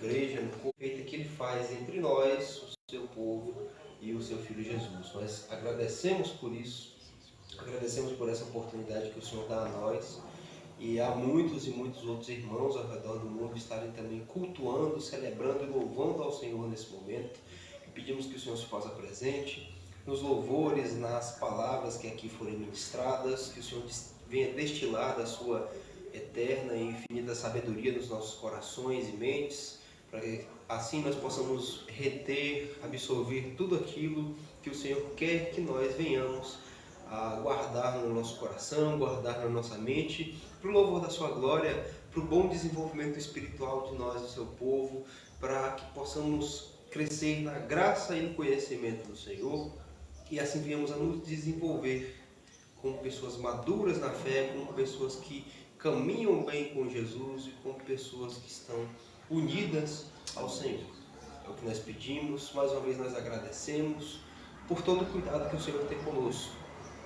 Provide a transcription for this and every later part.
igreja, no feito que Ele faz entre nós, o seu povo e o seu Filho Jesus. Nós agradecemos por isso, agradecemos por essa oportunidade que o Senhor dá a nós, e há muitos e muitos outros irmãos ao redor do mundo estarem também cultuando, celebrando e louvando ao Senhor nesse momento. E pedimos que o Senhor se faça presente nos louvores, nas palavras que aqui forem ministradas, que o Senhor venha destilar da sua eterna e infinita sabedoria nos nossos corações e mentes, para que assim nós possamos reter, absorver tudo aquilo que o Senhor quer que nós venhamos a guardar no nosso coração, guardar na nossa mente, para o louvor da sua glória, para o bom desenvolvimento espiritual de nós, do seu povo, para que possamos crescer na graça e no conhecimento do Senhor, e assim venhamos a nos desenvolver como pessoas maduras na fé, como pessoas que caminham bem com Jesus e como pessoas que estão unidas ao Senhor. É o que nós pedimos, mais uma vez nós agradecemos por todo o cuidado que o Senhor tem conosco.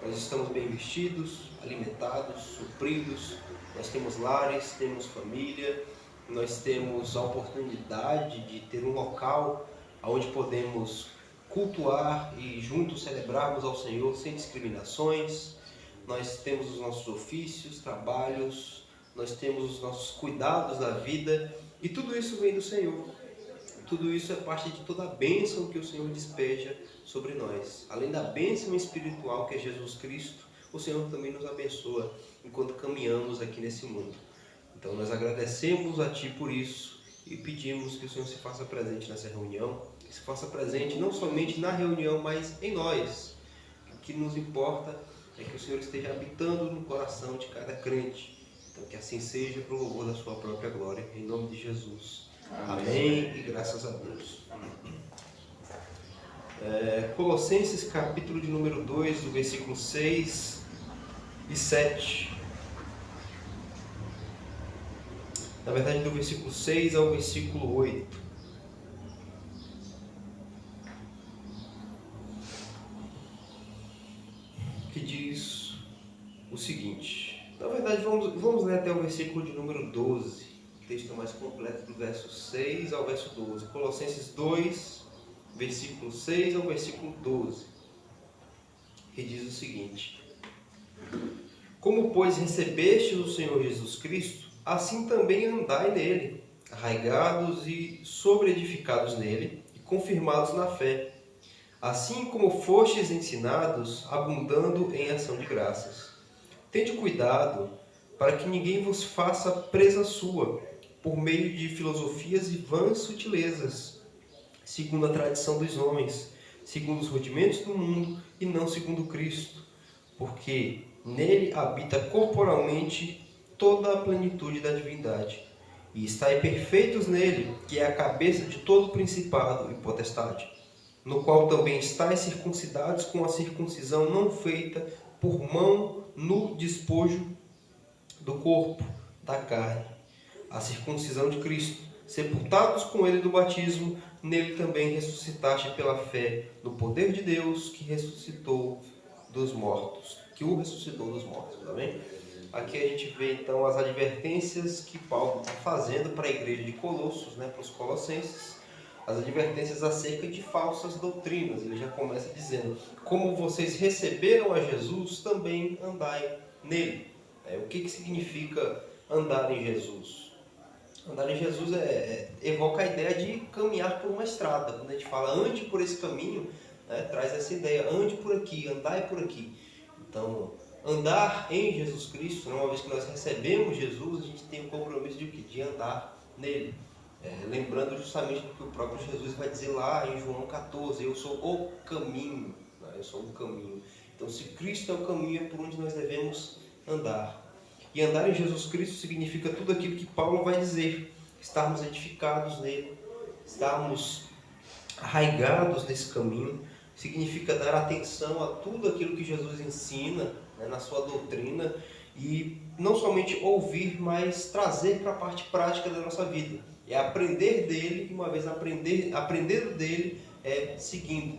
Nós estamos bem vestidos, alimentados, supridos, nós temos lares, temos família, nós temos a oportunidade de ter um local onde podemos cultuar e juntos celebrarmos ao Senhor sem discriminações. Nós temos os nossos ofícios, trabalhos, nós temos os nossos cuidados da vida, e tudo isso vem do Senhor. Tudo isso é parte de toda a bênção que o Senhor despeja sobre nós. Além da bênção espiritual que é Jesus Cristo, o Senhor também nos abençoa enquanto caminhamos aqui nesse mundo. Então nós agradecemos a Ti por isso e pedimos que o Senhor se faça presente nessa reunião, que se faça presente não somente na reunião, mas em nós. O que nos importa é que o Senhor esteja habitando no coração de cada crente. Então que assim seja para o louvor da sua própria glória, em nome de Jesus. Amém e graças a Deus. Colossenses capítulo de número 2, do versículo 6 e 7. Na verdade, do versículo 6 ao versículo 8. Que diz o seguinte. Na verdade, vamos ler até o versículo de número 12. Texto mais completo, do verso 6 ao verso 12. Colossenses 2, versículo 6 ao versículo 12. Que diz o seguinte: Como, pois, recebestes o Senhor Jesus Cristo, assim também andai nele, arraigados e sobreedificados nele, e confirmados na fé, assim como fostes ensinados, abundando em ação de graças. Tende cuidado para que ninguém vos faça presa sua, por meio de filosofias e vãs sutilezas, segundo a tradição dos homens, segundo os rudimentos do mundo e não segundo Cristo, porque nele habita corporalmente toda a plenitude da divindade, e estáis perfeitos nele, que é a cabeça de todo principado e potestade, no qual também estáis circuncidados com a circuncisão não feita por mão no despojo do corpo, da carne, a circuncisão de Cristo, sepultados com ele do batismo, nele também ressuscitaste pela fé no poder de Deus que ressuscitou dos mortos, que o ressuscitou dos mortos, amém? Aqui a gente vê então as advertências que Paulo está fazendo para a igreja de Colossos, para os colossenses, as advertências acerca de falsas doutrinas. Ele já começa dizendo: como vocês receberam a Jesus, também andai nele. O que significa andar em Jesus? Andar em Jesus evoca a ideia de caminhar por uma estrada. Quando a gente fala ande por esse caminho, traz essa ideia, ande por aqui, andai por aqui. Então, andar em Jesus Cristo, uma vez que nós recebemos Jesus, a gente tem o compromisso de andar nele. Lembrando justamente do que o próprio Jesus vai dizer lá em João 14, eu sou o caminho, eu sou o caminho. Então, se Cristo é o caminho, é por onde nós devemos andar. E andar em Jesus Cristo significa tudo aquilo que Paulo vai dizer, estarmos edificados nele, estarmos arraigados nesse caminho, significa dar atenção a tudo aquilo que Jesus ensina, na sua doutrina, e não somente ouvir, mas trazer para a parte prática da nossa vida. É aprender dele, e uma vez aprendendo dele, seguindo.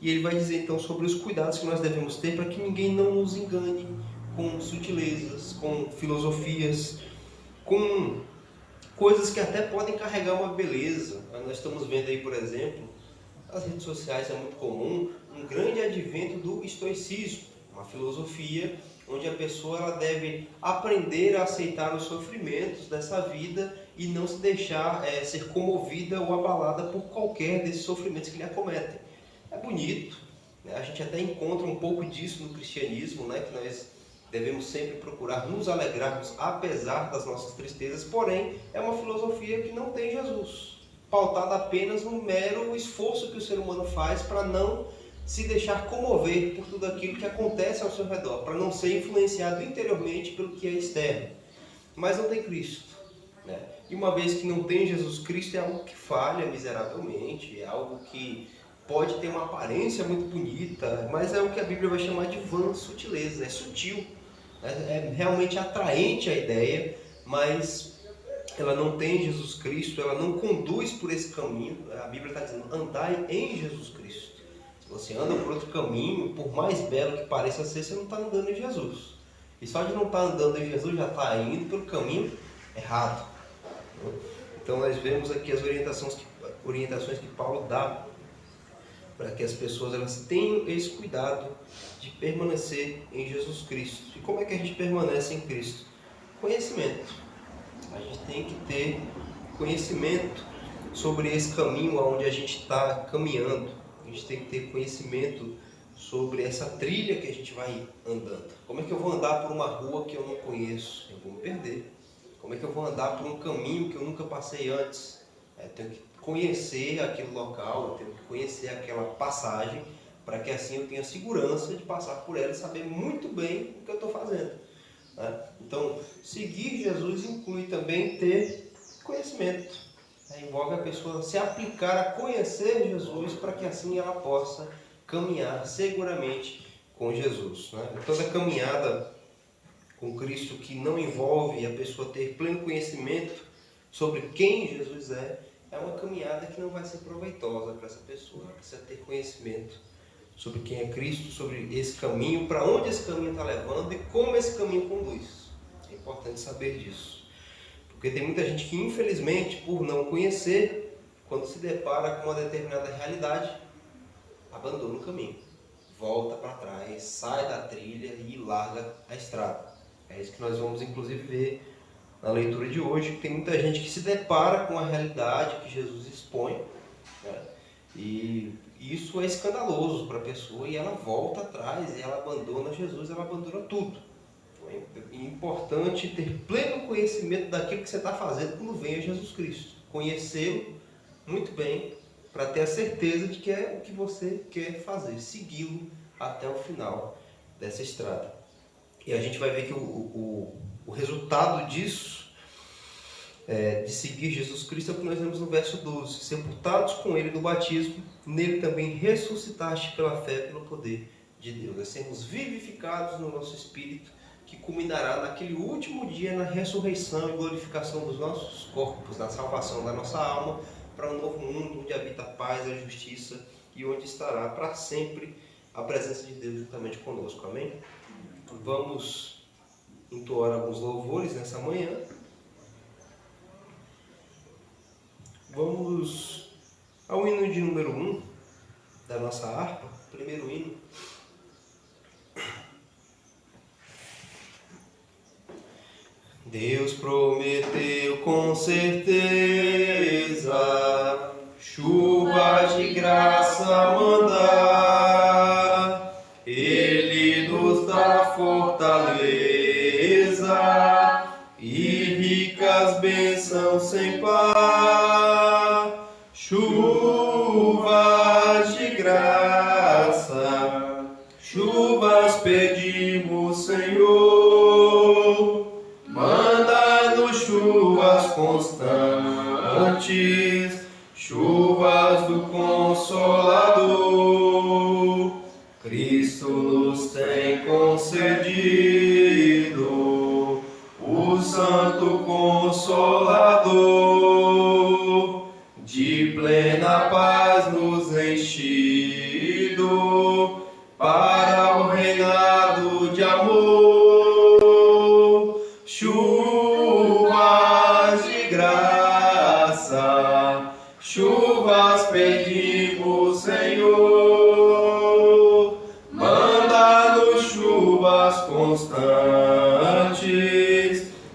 E ele vai dizer então sobre os cuidados que nós devemos ter para que ninguém não nos engane com sutilezas, com filosofias, com coisas que até podem carregar uma beleza. Nós estamos vendo aí, por exemplo, nas redes sociais é muito comum um grande advento do estoicismo, uma filosofia onde a pessoa ela deve aprender a aceitar os sofrimentos dessa vida e não se deixar ser comovida ou abalada por qualquer desses sofrimentos que lhe acometem. É bonito, né? A gente até encontra um pouco disso no cristianismo, né? Que nós devemos sempre procurar nos alegrarmos apesar das nossas tristezas, porém é uma filosofia que não tem Jesus, pautada apenas no mero esforço que o ser humano faz para não se deixar comover por tudo aquilo que acontece ao seu redor, para não ser influenciado interiormente pelo que é externo. Mas não tem Cristo, né? E uma vez que não tem Jesus Cristo, é algo que falha miseravelmente, é algo que pode ter uma aparência muito bonita, mas é o que a Bíblia vai chamar de vã sutileza, é sutil, é realmente atraente a ideia, mas ela não tem Jesus Cristo, ela não conduz por esse caminho. A Bíblia está dizendo, andai em Jesus Cristo. Se você anda por outro caminho, por mais belo que pareça ser, você não está andando em Jesus. E só de não estar andando em Jesus, já está indo pelo caminho errado. Então nós vemos aqui as orientações que Paulo dá para que as pessoas elas tenham esse cuidado de permanecer em Jesus Cristo. E como é que a gente permanece em Cristo? Conhecimento. A gente tem que ter conhecimento sobre esse caminho aonde a gente está caminhando. A gente tem que ter conhecimento sobre essa trilha que a gente vai andando. Como é que eu vou andar por uma rua que eu não conheço? Eu vou me perder. Como é que eu vou andar por um caminho que eu nunca passei antes? Eu tenho que conhecer aquele local, eu tenho que conhecer aquela passagem, para que assim eu tenha segurança de passar por ela e saber muito bem o que eu estou fazendo. Então, seguir Jesus inclui também ter conhecimento. Envolve a pessoa se aplicar a conhecer Jesus, para que assim ela possa caminhar seguramente com Jesus. Toda caminhada com Cristo que não envolve a pessoa ter pleno conhecimento sobre quem Jesus é uma caminhada que não vai ser proveitosa para essa pessoa. Ela precisa ter conhecimento sobre quem é Cristo, sobre esse caminho, para onde esse caminho está levando e como esse caminho conduz. É importante saber disso. Porque tem muita gente que, infelizmente, por não conhecer, quando se depara com uma determinada realidade, abandona o caminho, volta para trás, sai da trilha e larga a estrada. É isso que nós vamos, inclusive, ver na leitura de hoje, que tem muita gente que se depara com a realidade que Jesus expõe, né? E isso é escandaloso para a pessoa e ela volta atrás, e ela abandona Jesus, ela abandona tudo. É importante ter pleno conhecimento daquilo que você está fazendo quando vem a Jesus Cristo. Conhecê-lo muito bem, para ter a certeza de que é o que você quer fazer, segui-lo até o final dessa estrada. E a gente vai ver que o resultado disso, de seguir Jesus Cristo, é o que nós vemos no verso 12. Sepultados com Ele no batismo, nele também ressuscitaste pela fé, pelo poder de Deus. Nós sermos vivificados no nosso espírito, que culminará naquele último dia na ressurreição e glorificação dos nossos corpos, na salvação da nossa alma, para um novo mundo onde habita a paz, a justiça e onde estará para sempre a presença de Deus juntamente conosco. Amém? Vamos entoar alguns louvores nessa manhã. Vamos ao hino de número 1 da nossa harpa, primeiro hino. Deus prometeu com certeza chuvas de graça mandar, Ele nos dá fortaleza e ricas bênçãos sem par. Chuvas de graça, chuvas pedimos, Senhor. Manda-nos chuvas constantes, chuvas do Consolador. Cristo nos tem concedido o Santo Consolador, de plena paz nos enchido para o reinado de amor. Chuvas de graça, chuvas pedimos, Senhor. Manda-nos chuvas constantes,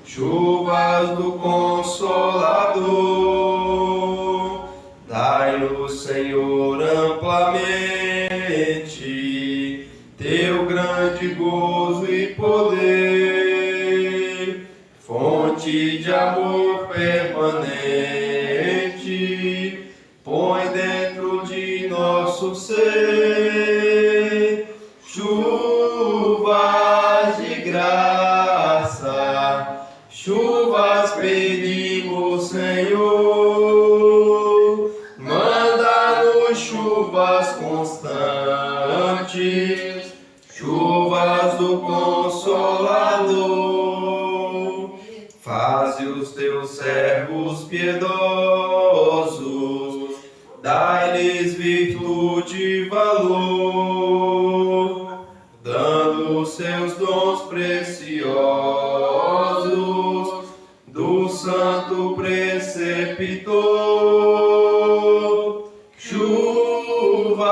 chuvas do Consolador. Dai-nos, Senhor, amplamente teu grande gozo e poder, fonte de amor permanente, põe dentro de nosso ser chuvas de graça, chuvas pedimos, Senhor. Manda-nos chuvas constantes, chuvas do Consolador. Faze os teus servos piedosos, dai-lhes virtude e valor, dando os seus dons preciosos do Santo Preceptor. Chuvas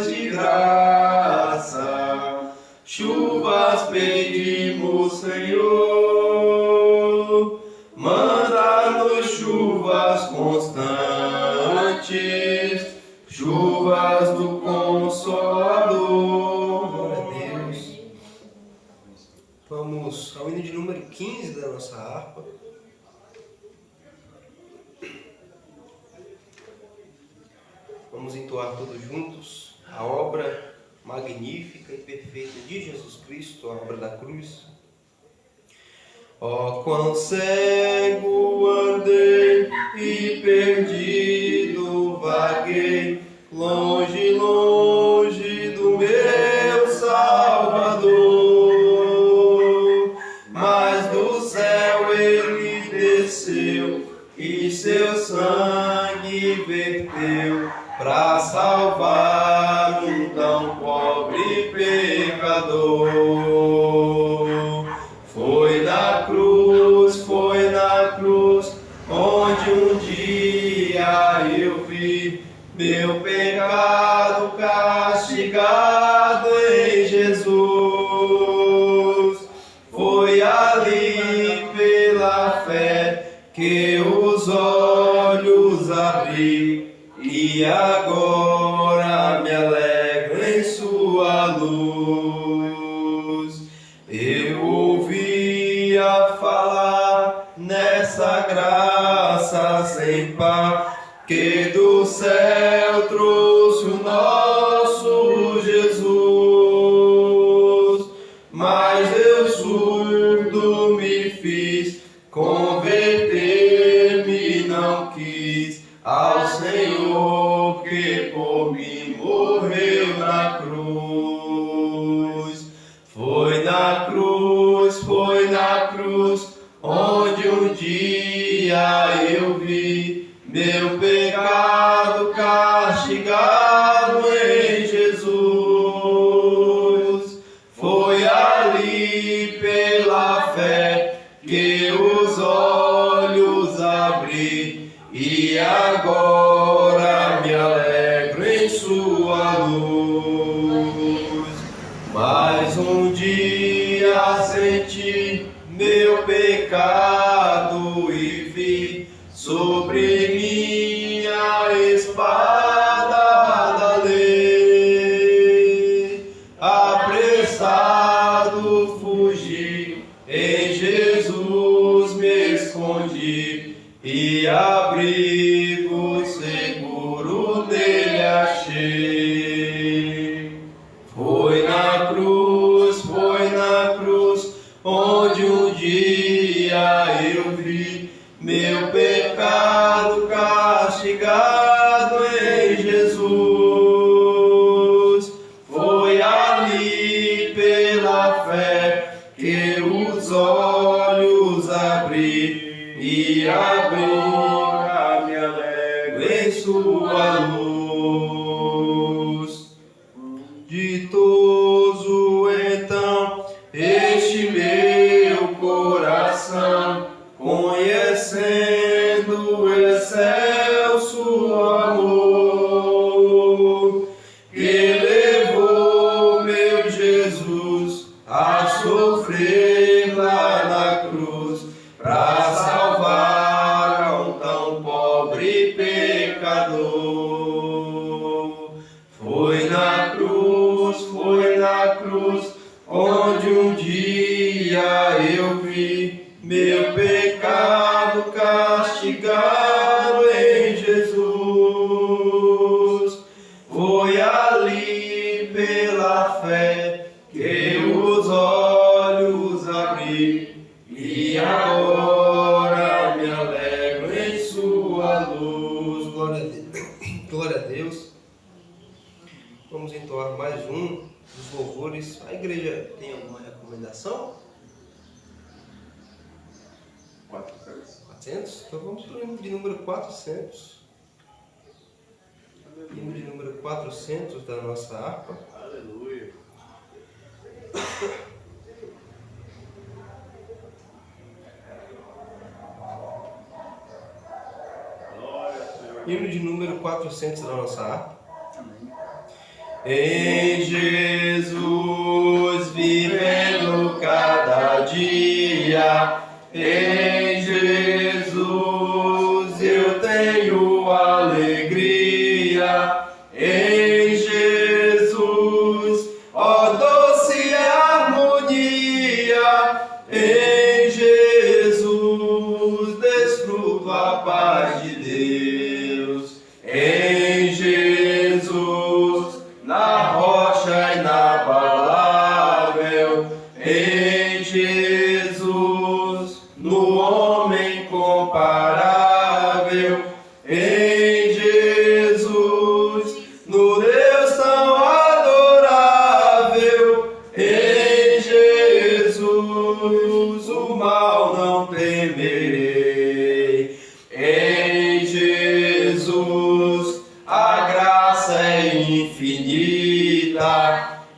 de graça, chuvas pedimos, Senhor. Manda-nos chuvas constantes, chuvas do Consolador. Glória a Deus. Vamos ao hino de número 15 da nossa harpa. Vamos entoar todos juntos a obra magnífica e perfeita de Jesus Cristo, a obra da cruz. Ó, quão cego andei e perdido vaguei, longe, longe do meu Salvador. Mas do céu ele desceu e seu sangue verteu para salvar um tão pobre pecador. Foi na cruz, onde um dia eu vi meu pecado castigado em Jesus. Foi ali pela fé que os olhos abri, e agora me alegro em sua luz. Eu ouvia falar nessa graça sem par, que do céu trouxe o nosso Jesus. Mas eu surdo me fiz, converter-me não quis ao Senhor que por mim morreu na cruz. Foi na cruz, onde um dia eu vi meu pecado castigado em Jesus. Foi ali pela fé que os olhos abri, e agora me alegro em sua luz. Mais um dia senti meu pecado e vi sobre minha espada da lei. Apressado fugi, em Jesus me escondi, e abrigo seguro nele achei. Foi na cruz, onde um dia eu vi meu pecado castigado em Jesus. Foi ali pela fé que os olhos abri, e agora me alegro em sua luz. Ditoso então este meu coração, conhecendo o excelso ali pecador. Foi na cruz, onde um dia eu vi meu pecado castigado em Jesus. Foi ali pela fé que os olhos abri e agora me alegro em sua luz. Glória a Deus. Vamos entoar mais um dos louvores. A igreja tem alguma recomendação? 400? Então vamos para o hino de número 400. Hino de número 400 da nossa harpa. Aleluia. Hino de número 400 da nossa harpa. Em Jesus vivendo cada dia, em Jesus eu tenho alegria, em Jesus, ó doce harmonia, em Jesus desfruto a paz de Deus, em Jesus na rocha inabalável, em Jesus, no homem comparável, em Jesus, no Deus tão adorável, em Jesus, o mal não temerei, em Jesus, a graça é infinita,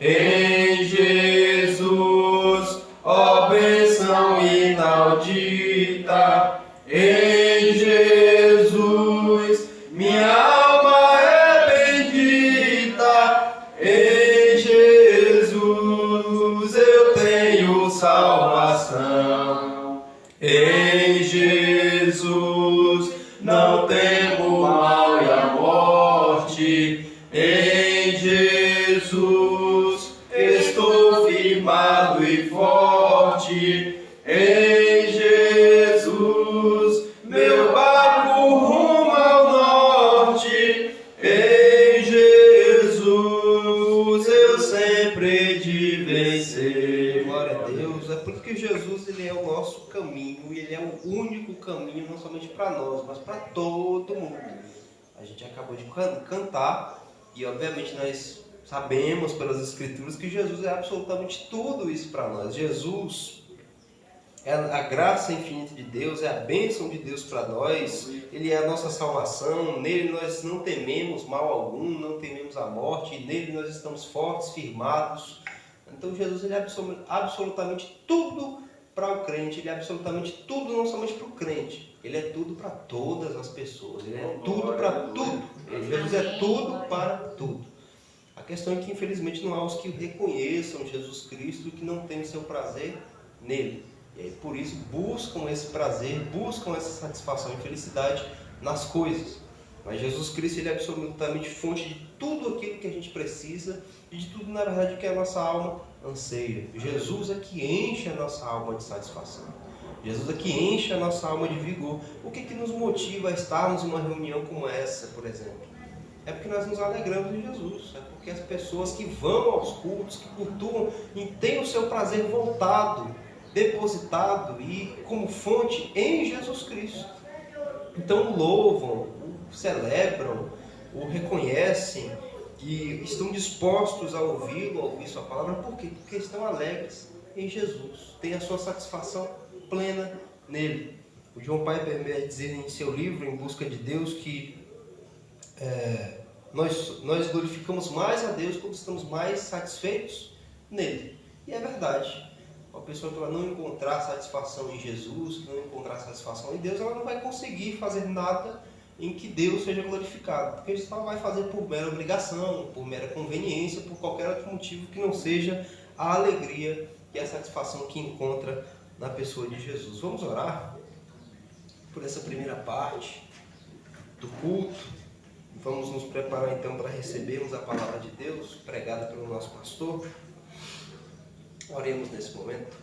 em Jesus, ó bênção inaudita, em Jesus, minha alma é bendita, em Jesus eu tenho salvação, em Jesus não temo mal e a morte, em Jesus estou firmado e forte, em Jesus meu barco rumo ao norte, em Jesus eu sempre de vencer. Glória a Deus. É porque Jesus ele é o nosso caminho e ele é o único caminho não somente para nós, mas para todo mundo. A gente acabou de cantar e obviamente nós sabemos pelas escrituras que Jesus é absolutamente tudo isso para nós. Jesus é a graça infinita de Deus, é a bênção de Deus para nós, ele é a nossa salvação, nele nós não tememos mal algum, não tememos a morte, e nele nós estamos fortes, firmados. Então Jesus ele é absolutamente tudo para o crente, ele é absolutamente tudo não somente para o crente, ele é tudo para todas as pessoas, ele é tudo para tudo, Jesus é tudo para tudo. A questão é que infelizmente não há os que reconheçam Jesus Cristo e que não têm seu prazer nele. E aí, por isso buscam esse prazer, buscam essa satisfação e felicidade nas coisas. Mas Jesus Cristo ele é absolutamente fonte de tudo aquilo que a gente precisa e de tudo, na verdade, que a nossa alma anseia. Jesus é que enche a nossa alma de satisfação. Jesus é que enche a nossa alma de vigor. O que nos motiva a estarmos em uma reunião como essa, por exemplo? É porque nós nos alegramos em Jesus. É porque as pessoas que vão aos cultos, que cultuam e têm o seu prazer voltado, depositado e como fonte em Jesus Cristo. Então o louvam, o celebram, o reconhecem e estão dispostos a ouvi-lo, a ouvir sua palavra. Por quê? Porque estão alegres em Jesus, têm a sua satisfação plena nele. O John Piper vai dizer em seu livro Em Busca de Deus que nós glorificamos mais a Deus quando estamos mais satisfeitos nele. E é verdade. Uma pessoa que ela não encontrar satisfação em Jesus, que não encontrar satisfação em Deus, ela não vai conseguir fazer nada em que Deus seja glorificado. Porque isso ela vai fazer por mera obrigação, por mera conveniência, por qualquer outro motivo que não seja a alegria e a satisfação que encontra na pessoa de Jesus. Vamos orar por essa primeira parte. do culto. Vamos nos preparar então para recebermos a palavra de Deus pregada pelo nosso pastor. Oremos nesse momento.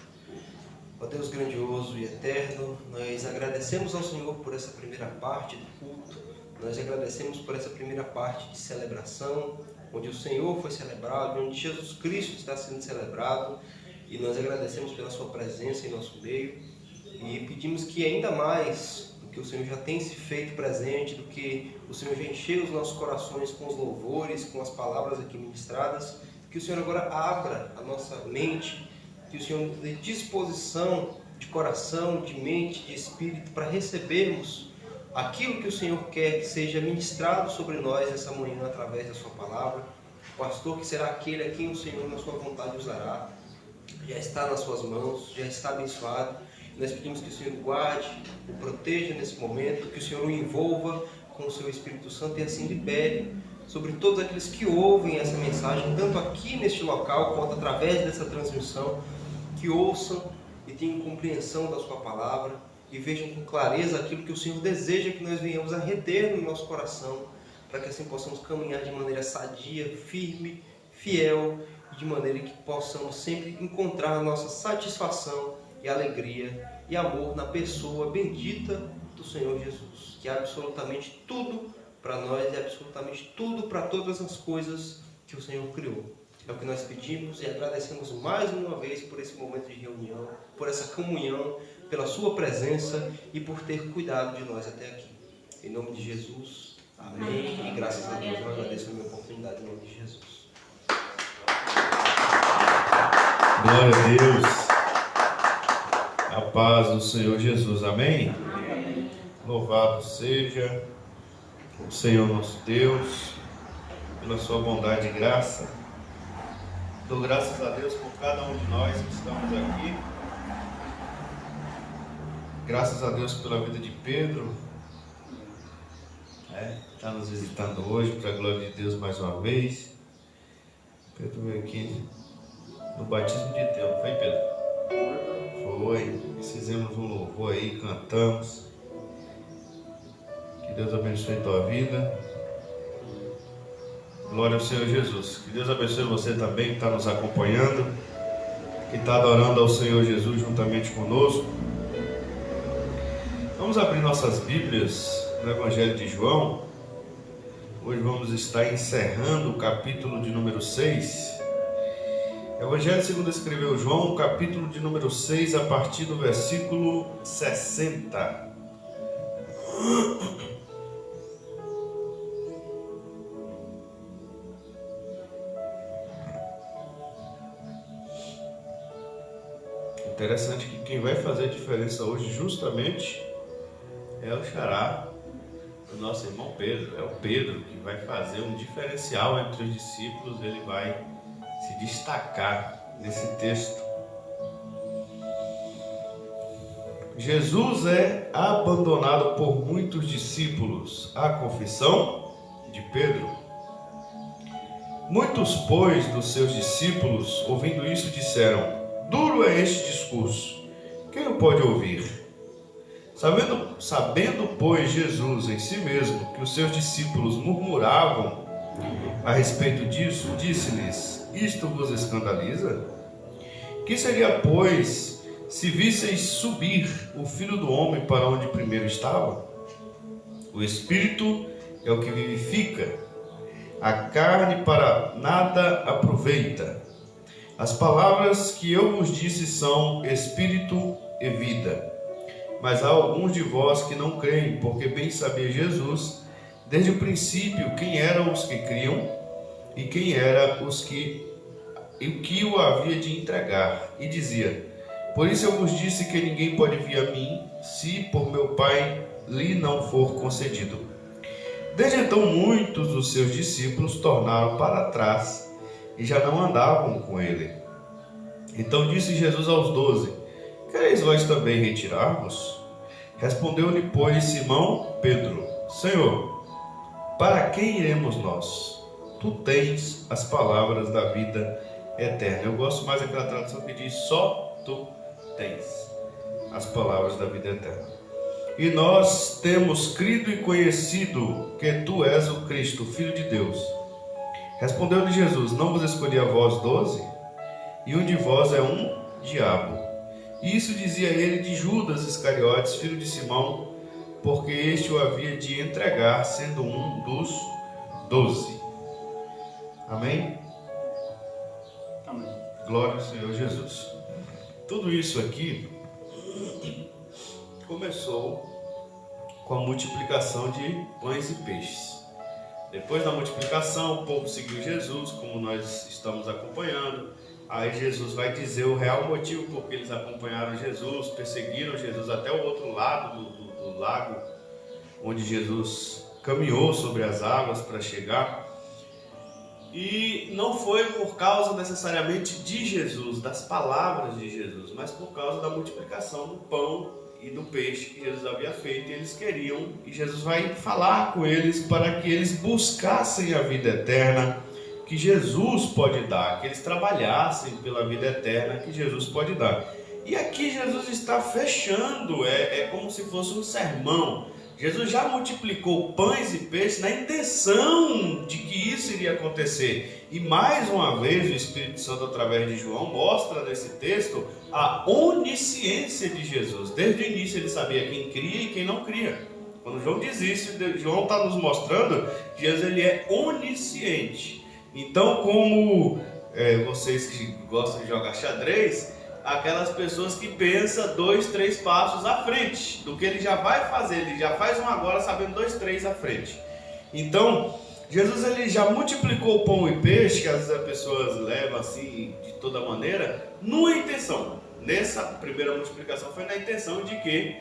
Ó Deus grandioso e eterno, nós agradecemos ao Senhor por essa primeira parte do culto. Nós agradecemos por essa primeira parte de celebração, onde o Senhor foi celebrado, onde Jesus Cristo está sendo celebrado. E nós agradecemos pela sua presença em nosso meio. E pedimos que ainda mais do que o Senhor já tem se feito presente, do que o Senhor já encheu os nossos corações com os louvores, com as palavras aqui ministradas, que o Senhor agora abra a nossa mente, que o Senhor nos dê disposição de coração, de mente, de espírito, para recebermos aquilo que o Senhor quer que seja ministrado sobre nós essa manhã através da sua palavra. O pastor que será aquele a quem o Senhor na sua vontade usará, já está nas suas mãos, já está abençoado. Nós pedimos que o Senhor guarde, o proteja nesse momento, que o Senhor o envolva com o seu Espírito Santo e assim libere sobre todos aqueles que ouvem essa mensagem, tanto aqui neste local quanto através dessa transmissão, que ouçam e tenham compreensão da sua palavra e vejam com clareza aquilo que o Senhor deseja que nós venhamos a reter no nosso coração, para que assim possamos caminhar de maneira sadia, firme, fiel, de maneira que possamos sempre encontrar a nossa satisfação e alegria e amor na pessoa bendita do Senhor Jesus, que é absolutamente tudo para nós e absolutamente tudo para todas as coisas que o Senhor criou. É o que nós pedimos e agradecemos mais uma vez por esse momento de reunião, por essa comunhão, pela sua presença e por ter cuidado de nós até aqui. Em nome de Jesus, amém. E graças a Deus eu agradeço a minha oportunidade em nome de Jesus. Glória a Deus. A paz do Senhor Jesus, amém? Louvado seja o Senhor nosso Deus, pela sua bondade e graça. Dou graças a Deus por cada um de nós que estamos aqui. Graças a Deus pela vida de Pedro, está nos visitando hoje, para a glória de Deus mais uma vez. Pedro veio aqui no batismo de Deus, foi, Pedro? Foi, fizemos um louvor aí, cantamos. Que Deus abençoe a tua vida. Glória ao Senhor Jesus. Que Deus abençoe você também que está nos acompanhando, que está adorando ao Senhor Jesus juntamente conosco. Vamos abrir nossas Bíblias no Evangelho de João. Hoje vamos estar encerrando o capítulo de número 6. Evangelho segundo escreveu João, capítulo de número 6, a partir do versículo 60. Interessante que quem vai fazer a diferença hoje justamente é o xará do nosso irmão Pedro. É o Pedro que vai fazer um diferencial entre os discípulos, ele vai se destacar nesse texto. Jesus é abandonado por muitos discípulos. A confissão de Pedro. Muitos, pois, dos seus discípulos, ouvindo isso, disseram: duro é este discurso, quem o pode ouvir? Sabendo, pois, Jesus em si mesmo que os seus discípulos murmuravam a respeito disso, disse-lhes: isto vos escandaliza? Que seria, pois, se visseis subir o Filho do Homem para onde primeiro estava? O Espírito é o que vivifica, a carne para nada aproveita. As palavras que eu vos disse são Espírito e vida. Mas há alguns de vós que não creem, porque bem sabia Jesus, desde o princípio, quem eram os que criam e quem era o que o havia de entregar. E dizia: por isso eu vos disse que ninguém pode vir a mim, se por meu Pai lhe não for concedido. Desde então muitos dos seus discípulos tornaram para trás e já não andavam com ele. Então disse Jesus aos 12: quereis vós também retirar-vos? Respondeu-lhe, pois, Simão Pedro: Senhor, para quem iremos nós? Tu tens as palavras da vida eterna. Eu gosto mais daquela tradução que diz: só tu tens as palavras da vida eterna. e nós temos crido e conhecido que tu és o Cristo, Filho de Deus. Respondeu-lhe Jesus: não vos escolhi a vós 12? E um de vós é um diabo. E isso dizia ele de Judas Iscariotes, filho de Simão, porque este o havia de entregar, sendo um dos 12. Amém? Amém. Glória ao Senhor Jesus. Tudo isso aqui começou com a multiplicação de pães e peixes. Depois da multiplicação, o povo seguiu Jesus, como nós estamos acompanhando. Aí Jesus vai dizer o real motivo por que eles acompanharam Jesus, perseguiram Jesus até o outro lado do lago, onde Jesus caminhou sobre as águas para chegar. E não foi por causa necessariamente de Jesus, das palavras de Jesus, mas por causa da multiplicação do pão e do peixe que Jesus havia feito. E eles queriam, e Jesus vai falar com eles para que eles buscassem a vida eterna que Jesus pode dar, que eles trabalhassem pela vida eterna que Jesus pode dar. E aqui Jesus está fechando, é como se fosse um sermão. Jesus já multiplicou pães e peixes na intenção de que isso iria acontecer. E mais uma vez o Espírito Santo, através de João, mostra nesse texto a onisciência de Jesus. Desde o início ele sabia quem cria e quem não cria. Quando João diz isso, João está nos mostrando que Jesus ele é onisciente. Então, como vocês que gostam de jogar xadrez, aquelas pessoas que pensam 2, 3 passos à frente do que ele já vai fazer, ele já faz um agora sabendo 2, 3 à frente. Então, Jesus ele já multiplicou o pão e peixe, que às vezes as pessoas levam assim de toda maneira, numa intenção. Nessa primeira multiplicação foi na intenção de que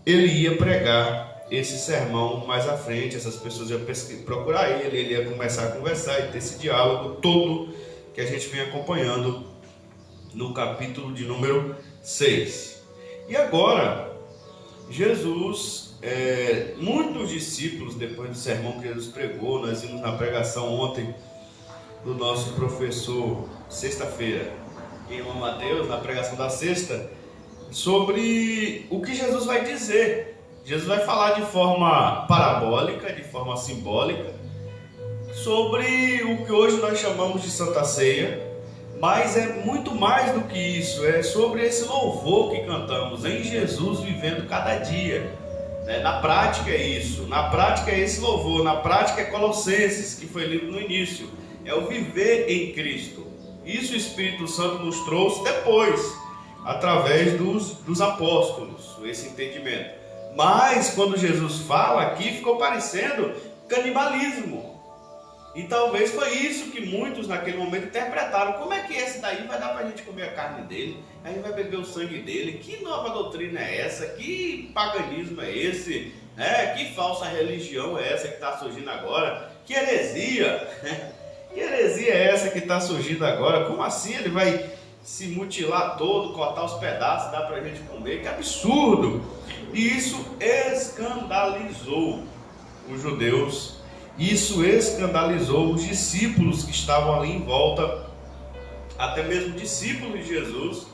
ele ia pregar esse sermão mais à frente, essas pessoas iam procurar ele ia começar a conversar e ter esse diálogo todo que a gente vem acompanhando no capítulo de número 6. E agora, Jesus, muitos discípulos, depois do sermão que Jesus pregou, nós vimos na pregação ontem do nosso professor, sexta-feira, em Mateus, na pregação da sexta, sobre o que Jesus vai dizer. Jesus vai falar de forma parabólica, de forma simbólica, sobre o que hoje nós chamamos de Santa Ceia, mas é muito mais do que isso, é sobre esse louvor que cantamos, em Jesus vivendo cada dia. Na prática é isso, na prática é esse louvor, na prática é Colossenses, que foi lido no início, é o viver em Cristo. Isso o Espírito Santo nos trouxe depois, através dos apóstolos, esse entendimento. Mas quando Jesus fala aqui, ficou parecendo canibalismo. E talvez foi isso que muitos naquele momento interpretaram. Como é que esse daí vai dar para a gente comer a carne dele? A gente vai beber o sangue dele? Que nova doutrina é essa? Que paganismo é esse? Que falsa religião é essa que está surgindo agora? Que heresia? Que heresia é essa que está surgindo agora? Como assim ele vai se mutilar todo, cortar os pedaços, dar para a gente comer? Que absurdo! E isso escandalizou os judeus. Isso escandalizou os discípulos que estavam ali em volta, até mesmo discípulos de Jesus,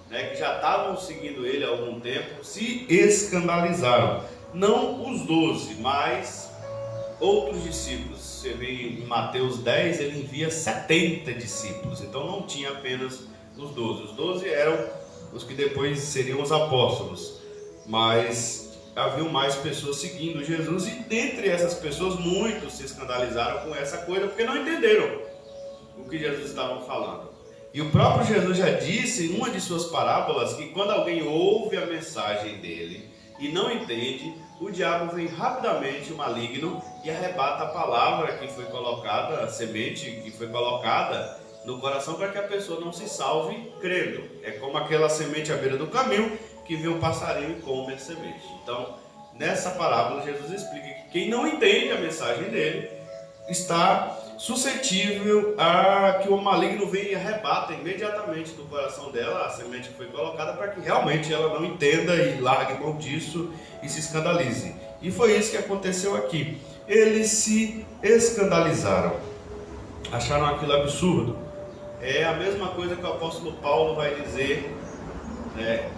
que já estavam seguindo ele há algum tempo, se escandalizaram. Não os 12, mas outros discípulos. Você vê em Mateus 10, ele envia 70 discípulos, então não tinha apenas os 12. Os 12 eram os que depois seriam os apóstolos, mas haviam mais pessoas seguindo Jesus, e dentre essas pessoas muitos se escandalizaram com essa coisa porque não entenderam o que Jesus estava falando. E o próprio Jesus já disse em uma de suas parábolas que quando alguém ouve a mensagem dele e não entende, o diabo vem rapidamente, o maligno, e arrebata a palavra que foi colocada, a semente que foi colocada no coração para que a pessoa não se salve crendo. É como aquela semente à beira do caminho que vê um passarinho e come a semente. Então, nessa parábola, Jesus explica que quem não entende a mensagem dele está suscetível a que o maligno venha e arrebata imediatamente do coração dela a semente que foi colocada, para que realmente ela não entenda e largue mão disso e se escandalize. E foi isso que aconteceu aqui. Eles se escandalizaram, acharam aquilo absurdo. É a mesma coisa que o apóstolo Paulo vai dizer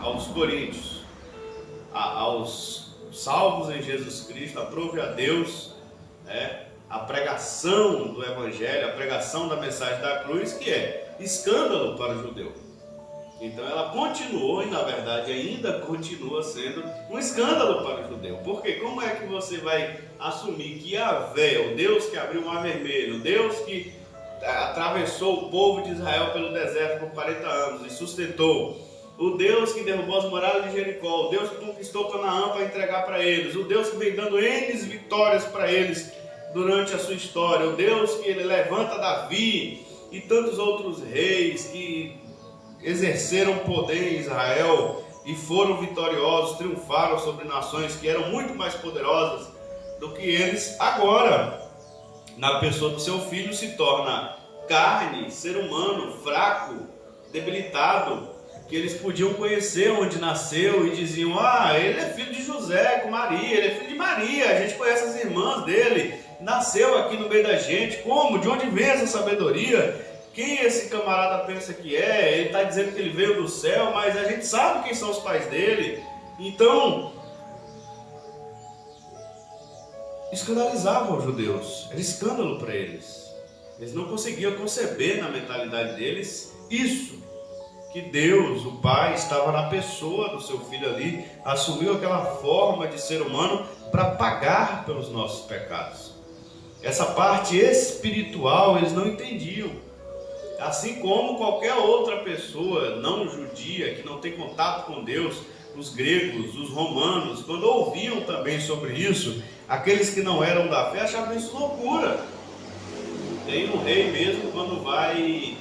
aos Coríntios. aos salvos em Jesus Cristo, aprove a Deus, a pregação do Evangelho, a pregação da mensagem da cruz, que é escândalo para o judeu. Então ela continuou, e na verdade ainda continua sendo um escândalo para o judeu. Porque como é que você vai assumir que Yahvé, o Deus que abriu o Mar Vermelho, o Deus que atravessou o povo de Israel pelo deserto por 40 anos e sustentou, o Deus que derrubou as muralhas de Jericó, o Deus que conquistou Canaã para entregar para eles, o Deus que vem dando N vitórias para eles durante a sua história, o Deus que ele levanta Davi e tantos outros reis que exerceram poder em Israel e foram vitoriosos, triunfaram sobre nações que eram muito mais poderosas do que eles. Agora, na pessoa do seu filho, se torna carne, ser humano, fraco, debilitado, que eles podiam conhecer onde nasceu e diziam: ele é filho de José com Maria, ele é filho de Maria, a gente conhece as irmãs dele, nasceu aqui no meio da gente. Como? De onde vem essa sabedoria? Quem esse camarada pensa que é? Ele está dizendo que ele veio do céu, mas a gente sabe quem são os pais dele. Então, escandalizavam os judeus, era escândalo para eles. Eles não conseguiam conceber na mentalidade deles isso, que Deus, o Pai, estava na pessoa do seu filho ali, assumiu aquela forma de ser humano para pagar pelos nossos pecados. Essa parte espiritual eles não entendiam. Assim como qualquer outra pessoa não judia, que não tem contato com Deus, os gregos, os romanos, quando ouviam também sobre isso, aqueles que não eram da fé achavam isso loucura. Tem um rei mesmo, quando vai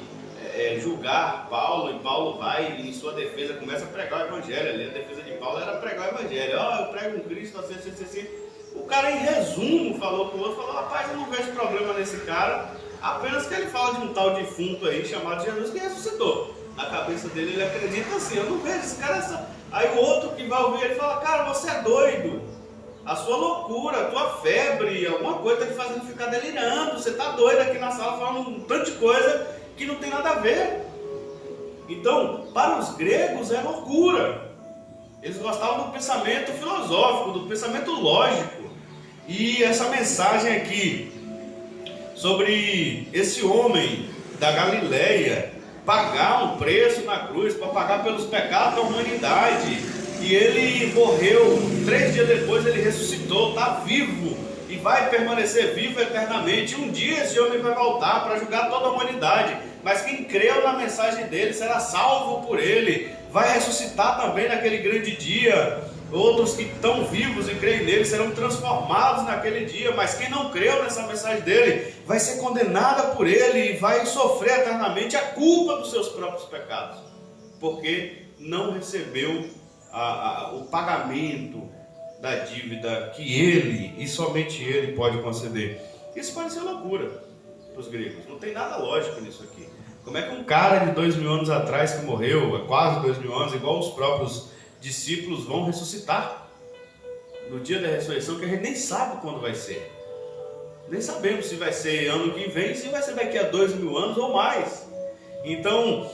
julgar Paulo, e Paulo vai e em sua defesa começa a pregar o evangelho. Ali a defesa de Paulo era pregar o evangelho. Eu prego um Cristo, assim. O cara, em resumo, falou com o outro, falou: rapaz, eu não vejo problema nesse cara, apenas que ele fala de um tal defunto aí chamado Jesus que ressuscitou. Na cabeça dele ele acredita assim: eu não vejo esse cara. Aí o outro que vai ouvir ele fala: cara, você é doido, a sua loucura, a tua febre, alguma coisa está te fazendo ficar delirando, você está doido aqui na sala falando um tanto de coisa que não tem nada a ver. Então, para os gregos é loucura. Eles gostavam do pensamento filosófico, do pensamento lógico. E essa mensagem aqui sobre esse homem da Galileia pagar um preço na cruz para pagar pelos pecados da humanidade, e ele morreu, 3 dias depois ele ressuscitou, está vivo e vai permanecer vivo eternamente. Um dia esse homem vai voltar para julgar toda a humanidade, mas quem creu na mensagem dele será salvo por ele, vai ressuscitar também naquele grande dia. Outros que estão vivos e creem nele serão transformados naquele dia, mas quem não creu nessa mensagem dele vai ser condenada por ele e vai sofrer eternamente a culpa dos seus próprios pecados, porque não recebeu o pagamento da dívida que ele e somente ele pode conceder. Isso pode ser loucura para os gregos, não tem nada lógico nisso aqui. Como é que um cara de 2000 anos atrás que morreu, há quase 2000 anos, igual os próprios discípulos, vão ressuscitar no dia da ressurreição, que a gente nem sabe quando vai ser. Nem sabemos se vai ser ano que vem, se vai ser daqui a 2000 anos ou mais. Então,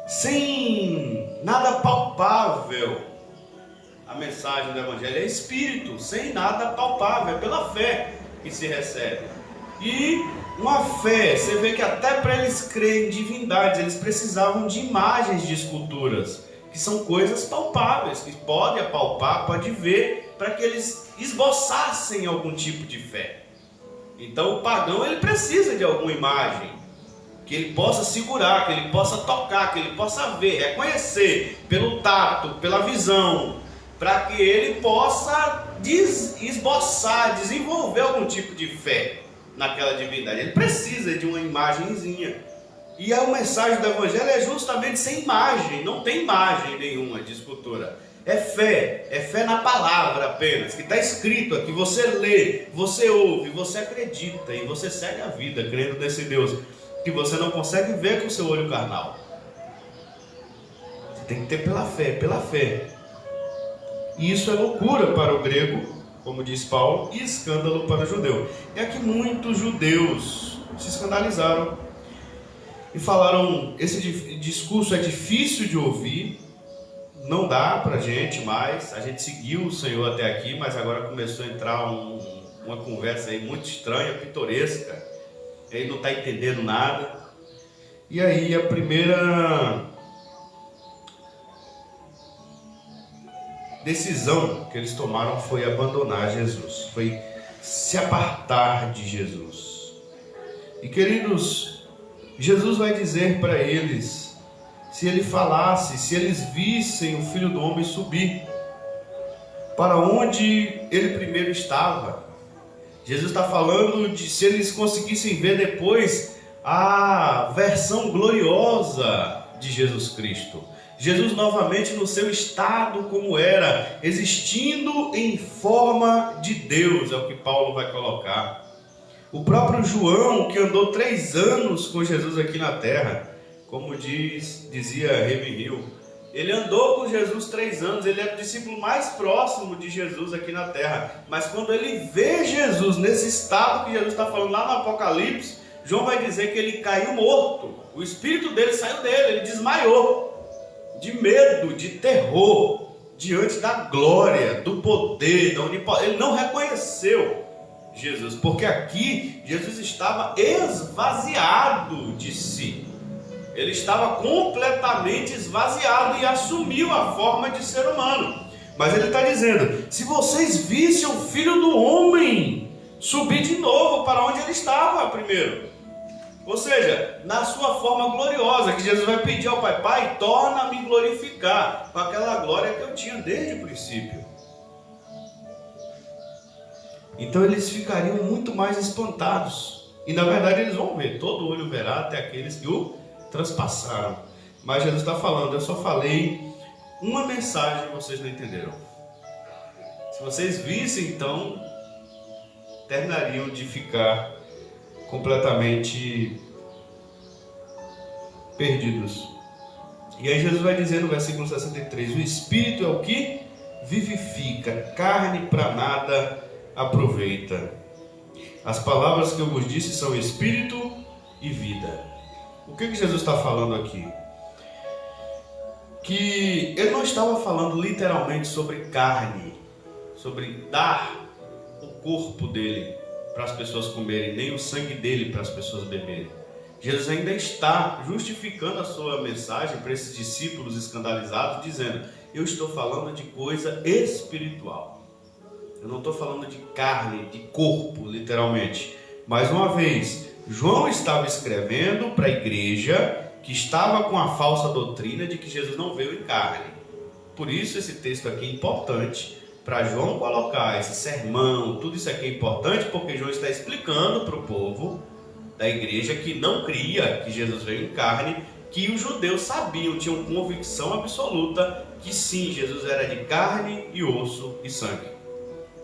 sem nada palpável, a mensagem do Evangelho é espírito, sem nada palpável, é pela fé que se recebe. E uma fé, você vê que até para eles crerem em divindades, eles precisavam de imagens de esculturas, que são coisas palpáveis, que pode apalpar, pode ver, para que eles esboçassem algum tipo de fé. Então o pagão ele precisa de alguma imagem, que ele possa segurar, que ele possa tocar, que ele possa ver, reconhecer pelo tato, pela visão, para que ele possa esboçar, desenvolver algum tipo de fé naquela divindade. Ele precisa de uma imagenzinha. E a mensagem do Evangelho é justamente sem imagem, não tem imagem nenhuma de escultura. É fé na palavra apenas, que está escrito aqui, você lê, você ouve, você acredita e você segue a vida crendo nesse Deus que você não consegue ver com o seu olho carnal. Você tem que ter pela fé. E isso é loucura para o grego, como diz Paulo, e escândalo para o judeu. É que muitos judeus se escandalizaram e falaram: esse discurso é difícil de ouvir, não dá pra gente mais, a gente seguiu o Senhor até aqui, mas agora começou a entrar uma conversa aí muito estranha, pitoresca, ele não está entendendo nada. E aí a primeira decisão que eles tomaram foi abandonar Jesus, foi se apartar de Jesus. E queridos, Jesus vai dizer para eles, se ele falasse, se eles vissem o Filho do Homem subir para onde ele primeiro estava. Jesus está falando de se eles conseguissem ver depois a versão gloriosa de Jesus Cristo. Jesus novamente no seu estado como era, existindo em forma de Deus, é o que Paulo vai colocar. O próprio João, que andou 3 anos com Jesus aqui na terra, como dizia Ravenhill, ele andou com Jesus 3 anos, ele era o discípulo mais próximo de Jesus aqui na terra. Mas quando ele vê Jesus nesse estado que Jesus está falando lá no Apocalipse, João vai dizer que ele caiu morto. O espírito dele saiu dele, ele desmaiou de medo, de terror, diante da glória, do poder, da onipotência. Ele não reconheceu Jesus, porque aqui Jesus estava esvaziado de si. Ele estava completamente esvaziado e assumiu a forma de ser humano. Mas ele está dizendo, se vocês vissem o Filho do Homem subir de novo para onde ele estava primeiro. Ou seja, na sua forma gloriosa, que Jesus vai pedir ao Pai, Pai, torna-me glorificar com aquela glória que eu tinha desde o princípio. Então eles ficariam muito mais espantados. E na verdade eles vão ver, todo olho verá até aqueles que o transpassaram. Mas Jesus está falando, eu só falei uma mensagem e vocês não entenderam. Se vocês vissem, então, terminariam de ficar completamente perdidos. E aí Jesus vai dizer no versículo 63, o Espírito é o que vivifica, carne para nada aproveita. As palavras que eu vos disse são Espírito e vida. O que Jesus está falando aqui? Que ele não estava falando literalmente sobre carne, sobre dar o corpo dele para as pessoas comerem, nem o sangue dele para as pessoas beberem. Jesus ainda está justificando a sua mensagem para esses discípulos escandalizados, dizendo, eu estou falando de coisa espiritual. Eu não estou falando de carne, de corpo, literalmente. Mais uma vez, João estava escrevendo para a igreja que estava com a falsa doutrina de que Jesus não veio em carne. Por isso esse texto aqui é importante, para João colocar esse sermão, tudo isso aqui é importante, porque João está explicando para o povo da igreja que não cria que Jesus veio em carne, que os judeus sabiam, tinham convicção absoluta que sim, Jesus era de carne e osso e sangue.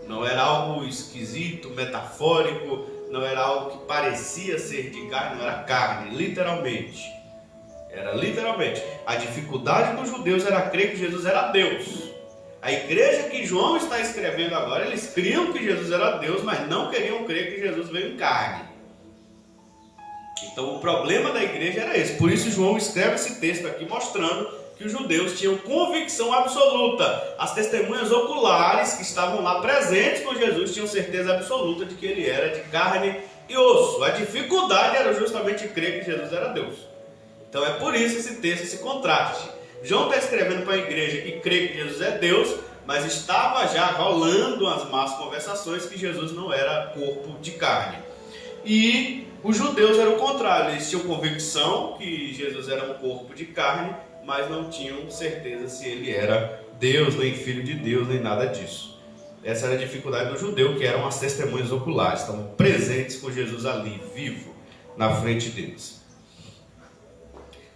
Não era algo esquisito, metafórico, não era algo que parecia ser de carne, não era carne, literalmente. Era literalmente. A dificuldade dos judeus era crer que Jesus era Deus. A igreja que João está escrevendo agora, eles criam que Jesus era Deus, mas não queriam crer que Jesus veio em carne. Então o problema da igreja era esse. Por isso João escreve esse texto aqui mostrando que os judeus tinham convicção absoluta. As testemunhas oculares que estavam lá presentes com Jesus tinham certeza absoluta de que ele era de carne e osso. A dificuldade era justamente crer que Jesus era Deus. Então é por isso esse texto, esse contraste. João está escrevendo para a igreja que crê que Jesus é Deus, mas estava já rolando as más conversações que Jesus não era corpo de carne. E os judeus eram o contrário, eles tinham convicção que Jesus era um corpo de carne, mas não tinham certeza se ele era Deus, nem filho de Deus, nem nada disso. Essa era a dificuldade do judeu, que eram as testemunhas oculares, estavam presentes com Jesus ali, vivo, na frente deles.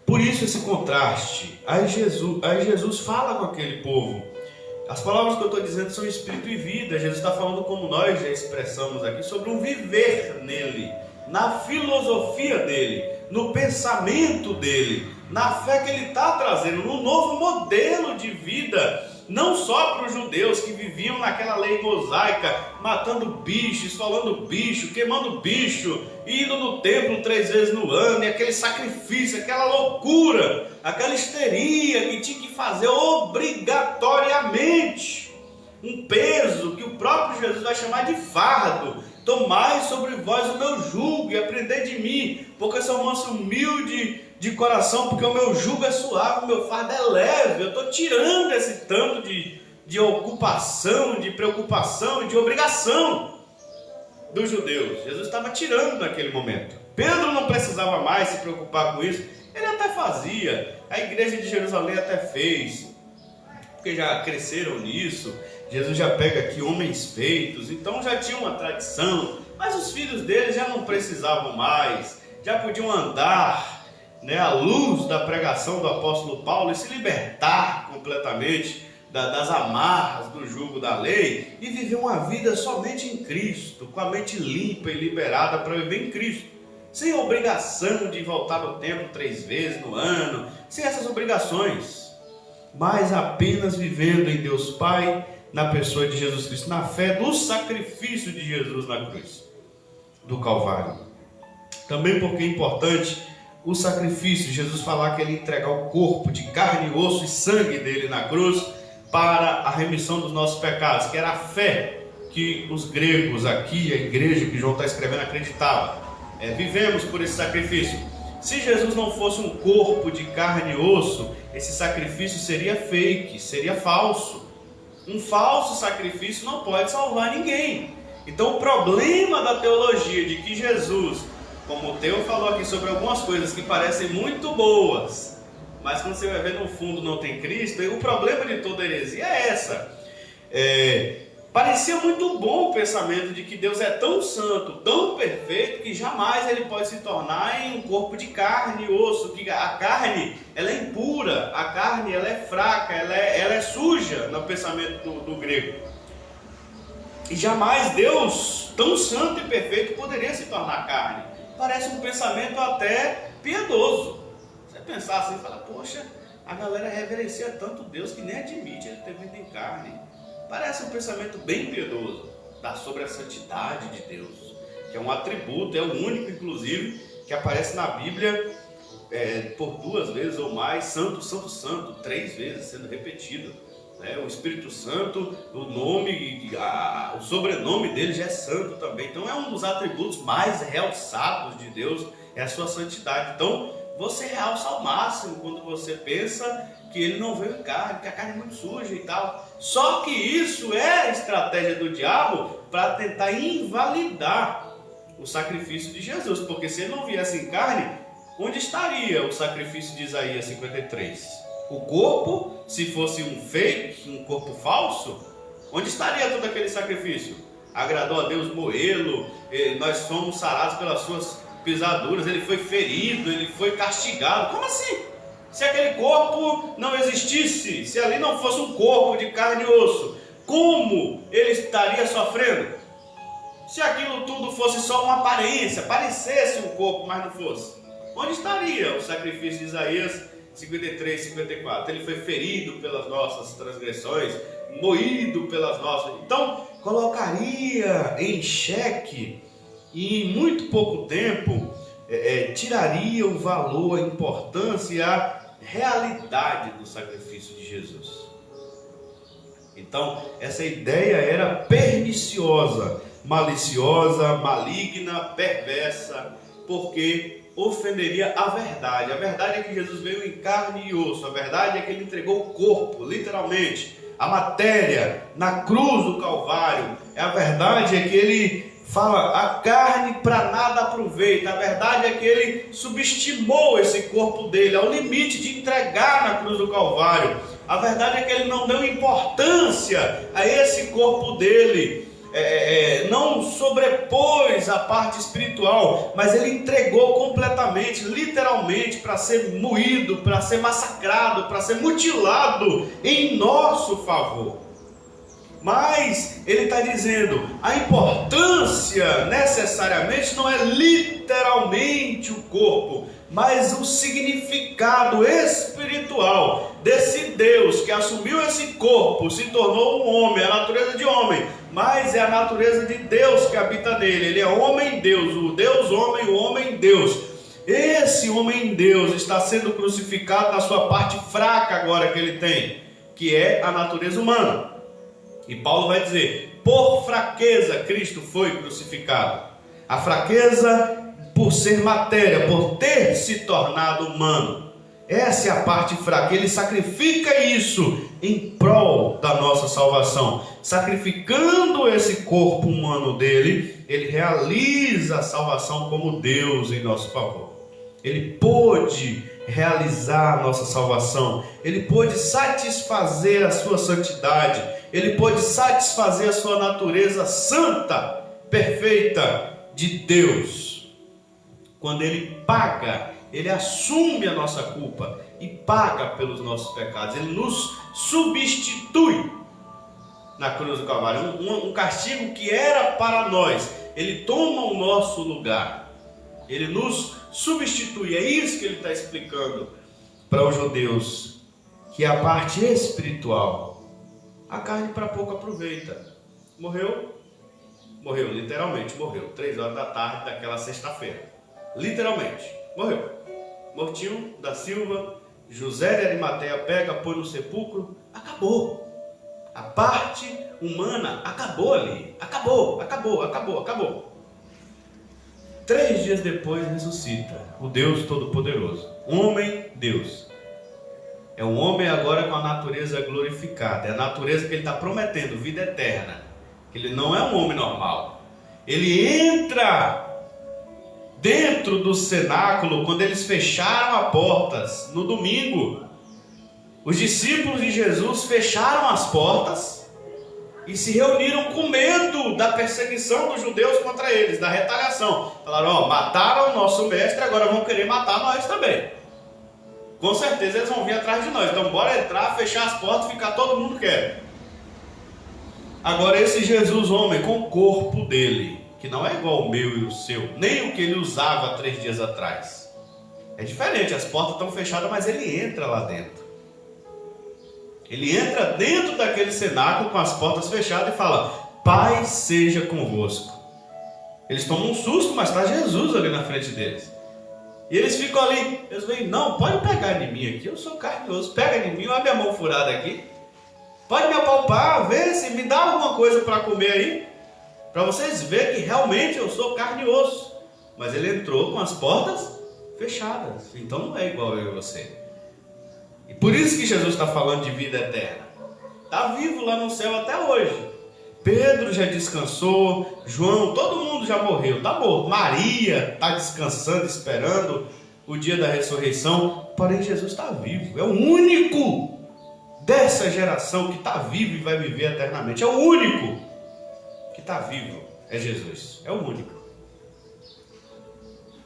Por isso esse contraste. Aí Jesus fala com aquele povo. As palavras que eu estou dizendo são espírito e vida. Jesus está falando, como nós já expressamos aqui, sobre um viver nele, na filosofia dele, no pensamento dele, na fé que ele está trazendo, no novo modelo de vida não só para os judeus que viviam naquela lei mosaica, matando bicho, esfolando bicho, queimando bicho, indo no templo 3 vezes no ano, e aquele sacrifício, aquela loucura, aquela histeria que tinha que fazer obrigatoriamente, um peso que o próprio Jesus vai chamar de fardo. Tomai sobre vós o meu jugo e aprendei de mim, porque eu sou manso e humilde de coração, porque o meu jugo é suave, o meu fardo é leve. Eu estou tirando esse tanto de ocupação, de preocupação e de obrigação dos judeus. Jesus estava tirando naquele momento. Pedro não precisava mais se preocupar com isso. Ele até fazia, a igreja de Jerusalém até fez, porque já cresceram nisso. Jesus já pega aqui homens feitos, então já tinha uma tradição, mas os filhos deles já não precisavam mais, já podiam andar, né, à luz da pregação do apóstolo Paulo e se libertar completamente das amarras do jugo da lei e viver uma vida somente em Cristo, com a mente limpa e liberada para viver em Cristo, sem obrigação de voltar no templo 3 vezes no ano, sem essas obrigações, mas apenas vivendo em Deus Pai, na pessoa de Jesus Cristo, na fé do sacrifício de Jesus na cruz do Calvário. Também porque é importante o sacrifício, Jesus falar que ele ia entregar o corpo de carne, osso e sangue dele na cruz para a remissão dos nossos pecados, que era a fé que os gregos aqui, a igreja que João está escrevendo, acreditava. Vivemos por esse sacrifício. Se Jesus não fosse um corpo de carne e osso, esse sacrifício seria fake, seria falso. Um falso sacrifício não pode salvar ninguém. Então o problema da teologia de que Jesus, como o Theo falou aqui sobre algumas coisas que parecem muito boas, mas quando você vai ver no fundo não tem Cristo, o problema de toda heresia é essa. Parecia muito bom o pensamento de que Deus é tão santo, tão perfeito, que jamais ele pode se tornar em um corpo de carne e osso, que a carne ela é impura, a carne ela é fraca, ela é suja no pensamento do grego. E jamais Deus, tão santo e perfeito, poderia se tornar carne. Parece um pensamento até piedoso. Você pensar assim e falar, poxa, a galera reverencia tanto Deus que nem admite ele ter vindo em carne. Parece um pensamento bem piedoso sobre a santidade de Deus, que é um atributo, é o único inclusive que aparece na Bíblia por 2 vezes ou mais, santo, santo, santo, 3 vezes sendo repetido. O Espírito Santo, o nome, o sobrenome dele já é santo também. Então é um dos atributos mais realçados de Deus, é a sua santidade. Então você realça ao máximo quando você pensa que ele não veio em carne, que a carne é muito suja e tal. Só que isso é a estratégia do diabo para tentar invalidar o sacrifício de Jesus, porque se ele não viesse em carne, onde estaria o sacrifício de Isaías 53? O corpo, se fosse um fake, um corpo falso, onde estaria todo aquele sacrifício? Agradou a Deus moê-lo, nós fomos sarados pelas suas pisaduras, ele foi ferido, ele foi castigado. Como assim? Se aquele corpo não existisse, se ali não fosse um corpo de carne e osso, como ele estaria sofrendo? Se aquilo tudo fosse só uma aparência, parecesse um corpo, mas não fosse, onde estaria o sacrifício de Isaías 53, 54? Ele foi ferido pelas nossas transgressões, moído pelas nossas. Então, colocaria em xeque e em muito pouco tempo tiraria o valor, a importância e a realidade do sacrifício de Jesus. Então, essa ideia era perniciosa, maliciosa, maligna, perversa, porque ofenderia a verdade. A verdade é que Jesus veio em carne e osso. A verdade é que ele entregou o corpo, literalmente, a matéria, na cruz do Calvário. A verdade é que ele fala, a carne para nada aproveita. A verdade é que ele subestimou esse corpo dele ao limite de entregar na cruz do Calvário. A verdade é que ele não deu importância a esse corpo dele, não sobrepôs a parte espiritual, mas ele entregou completamente, literalmente, para ser moído, para ser massacrado, para ser mutilado em nosso favor. Mas ele está dizendo, a importância necessariamente não é literalmente o corpo, mas o significado espiritual desse Deus que assumiu esse corpo, se tornou um homem, a natureza de homem, mas é a natureza de Deus que habita nele. Ele é homem-deus, o Deus homem, o homem-deus. Esse homem-deus está sendo crucificado na sua parte fraca agora que ele tem, que é a natureza humana. E Paulo vai dizer, por fraqueza Cristo foi crucificado. A fraqueza por ser matéria, por ter se tornado humano. Essa é a parte fraca. Ele sacrifica isso em prol da nossa salvação. Sacrificando esse corpo humano dele, ele realiza a salvação como Deus em nosso favor. Ele pôde realizar a nossa salvação. Ele pôde satisfazer a sua santidade. Ele pôde satisfazer a sua natureza santa, perfeita de Deus. Quando ele paga, ele assume a nossa culpa e paga pelos nossos pecados. Ele nos substitui na cruz do Calvário. Um castigo que era para nós, ele toma o nosso lugar. Ele nos substitui. É isso que ele está explicando para os judeus, que é a parte espiritual. A carne para pouco aproveita. Morreu? Morreu, literalmente morreu. 3 horas da tarde daquela sexta-feira. Literalmente, morreu. Mortinho da Silva, José de Arimateia pega, põe no sepulcro, acabou. A parte humana acabou ali. Acabou. 3 dias depois ressuscita o Deus Todo-Poderoso. Homem, Deus. É um homem agora com a natureza glorificada. É a natureza que ele está prometendo, vida eterna. Ele não é um homem normal. Ele entra dentro do cenáculo quando eles fecharam as portas no domingo. Os discípulos de Jesus fecharam as portas e se reuniram com medo da perseguição dos judeus contra eles, da retaliação. Falaram, mataram o nosso mestre, agora vão querer matar nós também. Com certeza eles vão vir atrás de nós. Então bora entrar, fechar as portas e ficar todo mundo quieto. Agora esse Jesus homem com o corpo dele, que não é igual o meu e o seu, nem o que ele usava 3 dias atrás. É diferente, as portas estão fechadas, mas ele entra lá dentro. Ele entra dentro daquele cenáculo com as portas fechadas e fala, paz seja convosco. Eles tomam um susto, mas está Jesus ali na frente deles. E eles ficam ali, eles veem, não, pode pegar em mim aqui, eu sou carne e osso, pega em mim, olha minha mão furada aqui. Pode me apalpar, vê se me dá alguma coisa para comer aí, para vocês verem que realmente eu sou carne e osso. Mas ele entrou com as portas fechadas, então não é igual eu e você. E por isso que Jesus está falando de vida eterna. Está vivo lá no céu até hoje. Pedro já descansou, João, todo mundo já morreu, está morto. Maria está descansando, esperando o dia da ressurreição. Porém Jesus está vivo, é o único dessa geração que está vivo e vai viver eternamente. É o único que está vivo, é Jesus, é o único.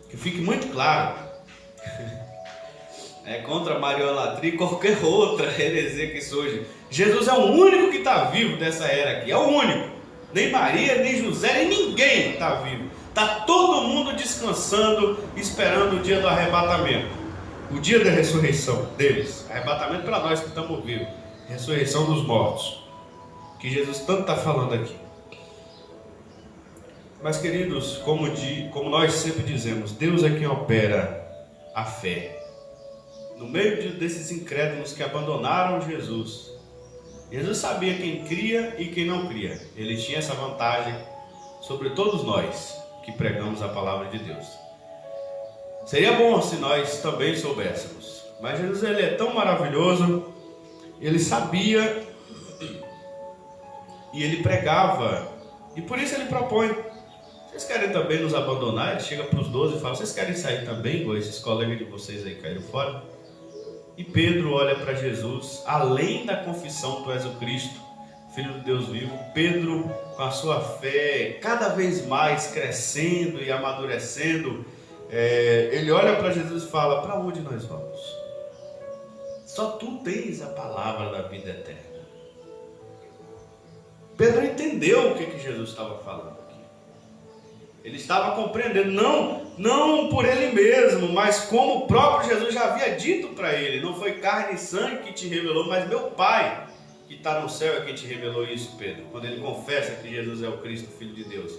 Que fique muito claro, é contra a mariolatria e qualquer outra heresia que surge. Jesus é o único que está vivo dessa era aqui, é o único. Nem Maria, nem José, nem ninguém está vivo. Está todo mundo descansando, esperando o dia do arrebatamento, o dia da ressurreição deles. Arrebatamento para nós que estamos vivos, ressurreição dos mortos, que Jesus tanto está falando aqui. Mas queridos, como nós sempre dizemos, Deus é quem opera a fé. No meio desses incrédulos que abandonaram Jesus, Jesus sabia quem cria e quem não cria. Ele tinha essa vantagem sobre todos nós que pregamos a palavra de Deus. Seria bom se nós também soubéssemos. Mas Jesus, ele é tão maravilhoso, ele sabia e ele pregava. E por isso ele propõe, vocês querem também nos abandonar? Ele chega para os 12 e fala, vocês querem sair também, igual esses colegas de vocês aí caíram fora? E Pedro olha para Jesus, além da confissão, tu és o Cristo, Filho de Deus vivo. Pedro, com a sua fé cada vez mais crescendo e amadurecendo, ele olha para Jesus e fala, para onde nós vamos? Só tu tens a palavra da vida eterna. Pedro entendeu o que Jesus estava falando aqui. Ele estava compreendendo, não por ele mesmo, mas como o próprio Jesus já havia dito para ele. Não foi carne e sangue que te revelou, mas meu Pai que está no céu é quem te revelou isso, Pedro. Quando ele confessa que Jesus é o Cristo, Filho de Deus.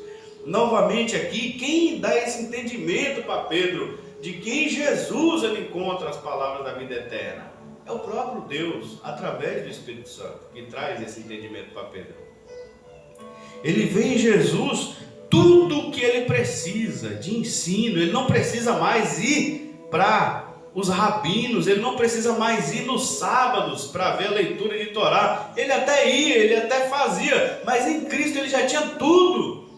Novamente aqui, quem dá esse entendimento para Pedro de que em Jesus ele encontra as palavras da vida eterna? É o próprio Deus, através do Espírito Santo, que traz esse entendimento para Pedro. Ele vê em Jesus tudo o que ele precisa de ensino. Ele não precisa mais ir para os rabinos, ele não precisa mais ir nos sábados para ver a leitura de Torá. Ele até ia, ele até fazia, mas em Cristo ele já tinha tudo.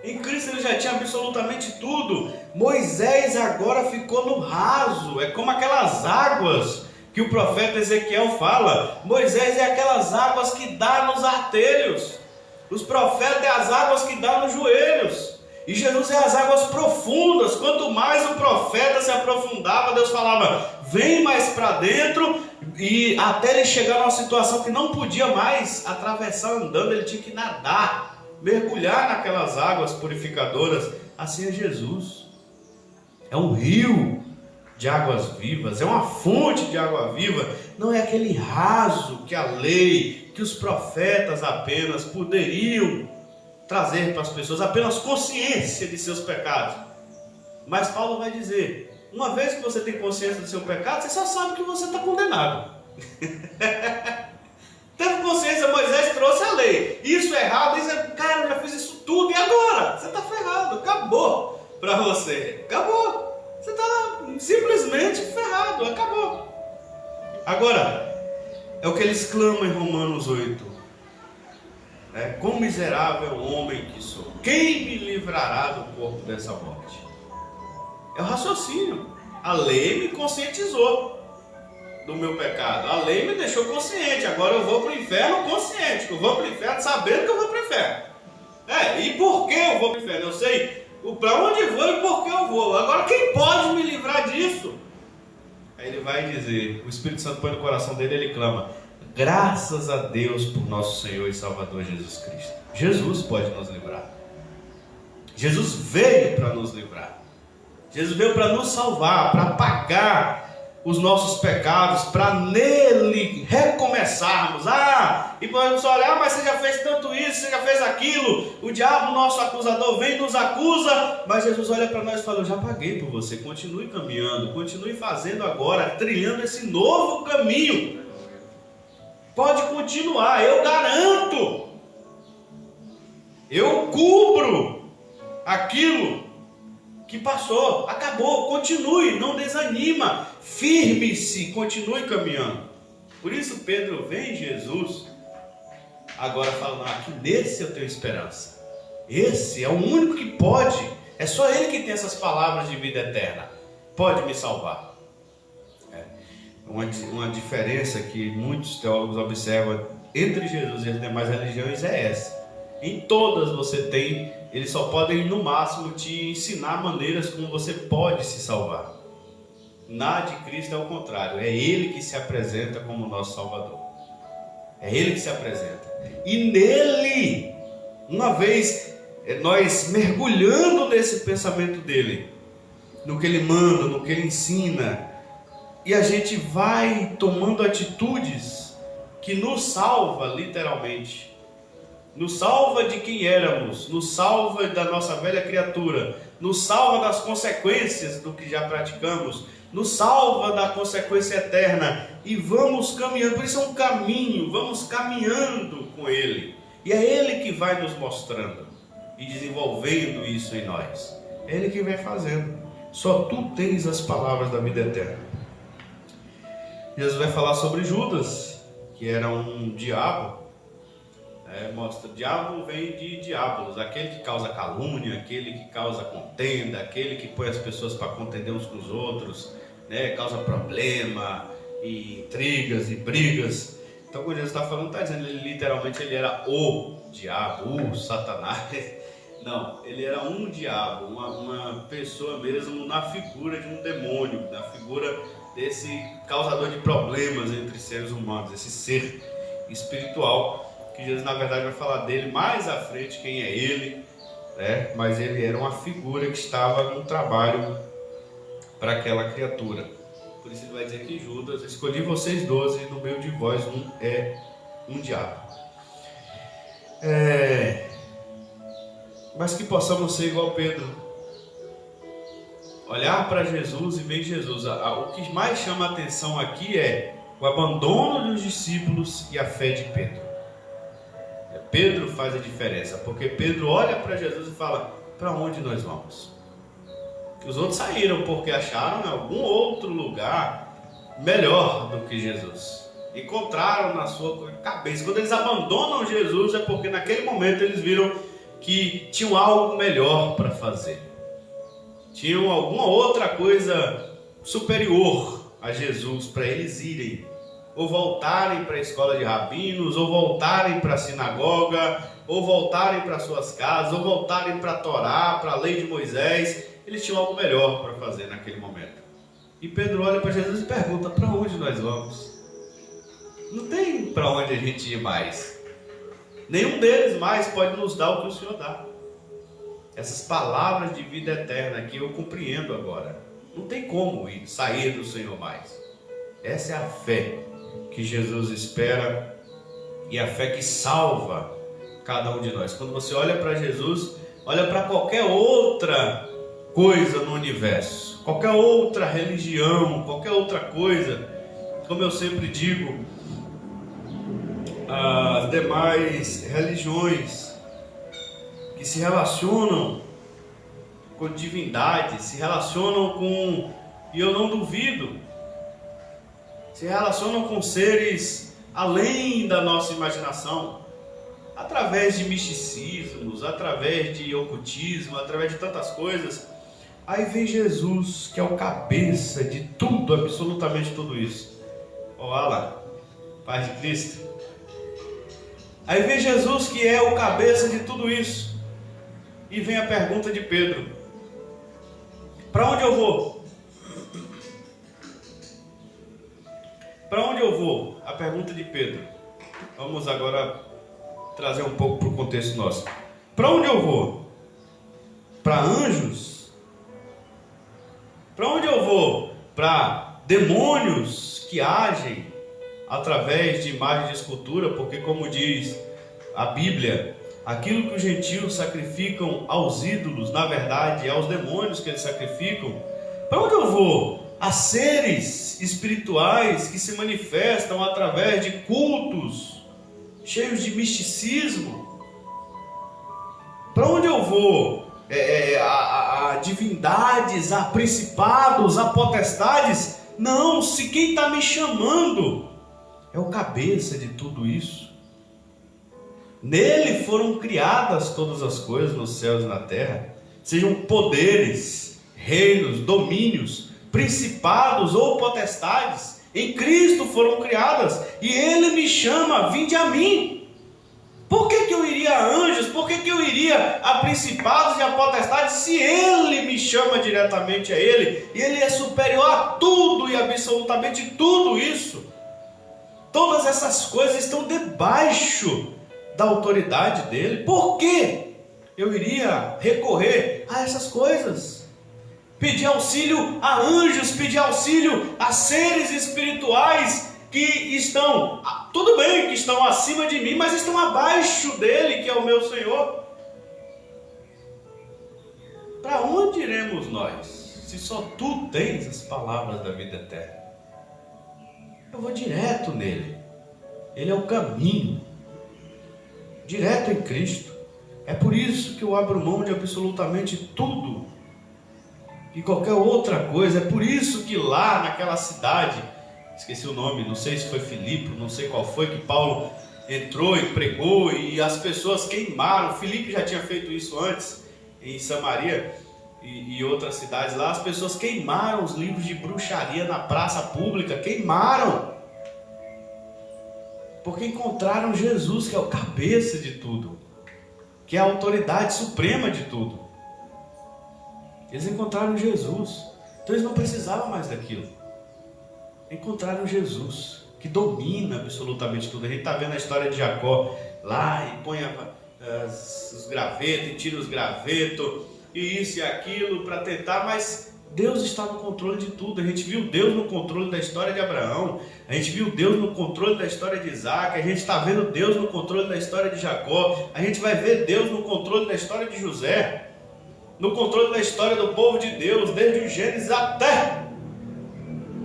Em Cristo ele já tinha absolutamente tudo. Moisés agora ficou no raso. É como aquelas águas que o profeta Ezequiel fala. Moisés é aquelas águas que dá nos artérios. Os profetas é as águas que dá nos joelhos. E Jesus é as águas profundas. Quanto mais o profeta se aprofundava, Deus falava, vem mais para dentro. E até ele chegar numa situação que não podia mais atravessar andando, ele tinha que nadar, mergulhar naquelas águas purificadoras. Assim é Jesus. É um rio de águas vivas, é uma fonte de água viva. Não é aquele raso que a lei, que os profetas apenas poderiam trazer para as pessoas, apenas consciência de seus pecados. Mas Paulo vai dizer, uma vez que você tem consciência do seu pecado, você só sabe que você está condenado. Teve consciência, Moisés trouxe a lei. Isso é errado, isso é... Cara, eu já fiz isso tudo, e agora? Você está ferrado, acabou para você. Acabou. Você está simplesmente ferrado, acabou. Agora, é o que eles clamam em Romanos 8. Quão miserável homem que sou. Quem me livrará do corpo dessa morte? É o raciocínio. A lei me conscientizou do meu pecado. A lei me deixou consciente. Agora eu vou para o inferno consciente. Eu vou para o inferno sabendo que eu vou para o inferno. E por que eu vou para o inferno? Eu sei para onde vou e por que eu vou. Agora quem pode me livrar disso? Aí ele vai dizer, o Espírito Santo põe no coração dele, ele clama, graças a Deus por nosso Senhor e Salvador Jesus Cristo. Jesus pode nos livrar. Jesus veio para nos livrar. Jesus veio para nos salvar, para pagar os nossos pecados, para nele recomeçarmos. E podemos olhar, mas você já fez tanto isso, você já fez aquilo. O diabo, nosso acusador, vem e nos acusa. Mas Jesus olha para nós e fala, eu já paguei por você. Continue caminhando, continue fazendo agora, trilhando esse novo caminho. Pode continuar, eu garanto. Eu cubro aquilo que passou, acabou, continue, não desanima, firme-se, continue caminhando. Por isso Pedro vê em Jesus, agora falando, aqui nesse eu tenho esperança. Esse é o único que pode, é só ele que tem essas palavras de vida eterna, pode me salvar. Uma diferença que muitos teólogos observam entre Jesus e as demais religiões é essa. Em todas você tem, eles só podem no máximo te ensinar maneiras como você pode se salvar. Na de Cristo é o contrário, é Ele que se apresenta como nosso Salvador. É Ele que se apresenta. E nele, uma vez nós mergulhando nesse pensamento dele, no que ele manda, no que ele ensina, e a gente vai tomando atitudes que nos salva literalmente. Nos salva de quem éramos, nos salva da nossa velha criatura, nos salva das consequências do que já praticamos, nos salva da consequência eterna e vamos caminhando. Por isso é um caminho, vamos caminhando com Ele. E é Ele que vai nos mostrando e desenvolvendo isso em nós. É Ele que vai fazendo. Só tu tens as palavras da vida eterna. Jesus vai falar sobre Judas, que era um diabo. Mostra, diabo vem de diabolos, aquele que causa calúnia, aquele que causa contenda, aquele que põe as pessoas para contender uns com os outros, causa problema, e intrigas e brigas. Então quando Jesus está falando, está dizendo, literalmente ele era o diabo, o Satanás. Não, ele era um diabo, uma pessoa mesmo na figura de um demônio, na figura desse causador de problemas entre seres humanos, esse ser espiritual que Jesus na verdade vai falar dele mais à frente, quem é ele, né? Mas ele era uma figura que estava num trabalho para aquela criatura. Por isso ele vai dizer que Judas, escolhi vocês 12 e no meio de vós um é um diabo. Mas que possamos ser igual Pedro, olhar para Jesus e ver Jesus. O que mais chama a atenção aqui é o abandono dos discípulos e a fé de Pedro. Pedro faz a diferença, porque Pedro olha para Jesus e fala: para onde nós vamos? Os outros saíram porque acharam em algum outro lugar melhor do que Jesus. Encontraram na sua cabeça. Quando eles abandonam Jesus é porque naquele momento eles viram que tinham algo melhor para fazer. Tinham alguma outra coisa superior a Jesus para eles irem. Ou voltarem para a escola de rabinos, ou voltarem para a sinagoga, ou voltarem para suas casas, ou voltarem para a Torá, para a lei de Moisés. Eles tinham algo melhor para fazer naquele momento. E Pedro olha para Jesus e pergunta: para onde nós vamos? Não tem para onde a gente ir mais. Nenhum deles mais pode nos dar o que o Senhor dá. Essas palavras de vida eterna que eu compreendo agora. Não tem como sair do Senhor mais. Essa é a fé que Jesus espera e a fé que salva cada um de nós. Quando você olha para Jesus, olha para qualquer outra coisa no universo, qualquer outra religião, qualquer outra coisa, como eu sempre digo, as demais religiões que se relacionam com divindade, se relacionam com, e eu não duvido, se relacionam com seres além da nossa imaginação, através de misticismos, através de ocultismo, através de tantas coisas. Aí vem Jesus, que é o cabeça de tudo, absolutamente tudo isso. Olha lá, paz de Cristo. Aí vem Jesus, que é o cabeça de tudo isso. E vem a pergunta de Pedro: para onde eu vou? Para onde eu vou? A pergunta de Pedro. Vamos agora trazer um pouco para o contexto nosso. Para onde eu vou? Para anjos? Para onde eu vou? Para demônios que agem através de imagem de escultura? Porque, como diz a Bíblia, aquilo que os gentios sacrificam aos ídolos, na verdade, é aos demônios que eles sacrificam. Para onde eu vou? A seres espirituais que se manifestam através de cultos cheios de misticismo. Para onde eu vou? A divindades, a principados, a potestades? Não, se quem está me chamando é o cabeça de tudo isso. Nele foram criadas todas as coisas nos céus e na terra, sejam poderes, reinos, domínios, principados ou potestades, em Cristo foram criadas, e Ele me chama: vinde a mim. Por que eu iria a anjos? Por que eu iria a principados e a potestades, se Ele me chama diretamente a Ele, e Ele é superior a tudo e absolutamente tudo isso? Todas essas coisas estão debaixo da autoridade dele. Por que eu iria recorrer a essas coisas? Pedir auxílio a anjos, pedir auxílio a seres espirituais que estão, tudo bem, que estão acima de mim, mas estão abaixo dele, que é o meu Senhor. Para onde iremos nós, se só tu tens as palavras da vida eterna? Eu vou direto nele. Ele é o caminho, direto em Cristo. É por isso que eu abro mão de absolutamente tudo e qualquer outra coisa. É por isso que lá naquela cidade, esqueci o nome, não sei se foi Filipe, não sei qual foi, que Paulo entrou e pregou e as pessoas queimaram. Filipe já tinha feito isso antes em Samaria e outras cidades lá. As pessoas queimaram os livros de bruxaria na praça pública, queimaram, porque encontraram Jesus, que é o cabeça de tudo, que é a autoridade suprema de tudo. Eles encontraram Jesus, então eles não precisavam mais daquilo. Encontraram Jesus, que domina absolutamente tudo. A gente está vendo a história de Jacó. lá e põe os gravetos e tira os gravetos e isso e aquilo para tentar, mas Deus está no controle de tudo. A gente viu Deus no controle da história de Abraão, a gente viu Deus no controle da história de Isaac, a gente está vendo Deus no controle da história de Jacó, a gente vai ver Deus no controle da história de José, no controle da história do povo de Deus, desde o Gênesis até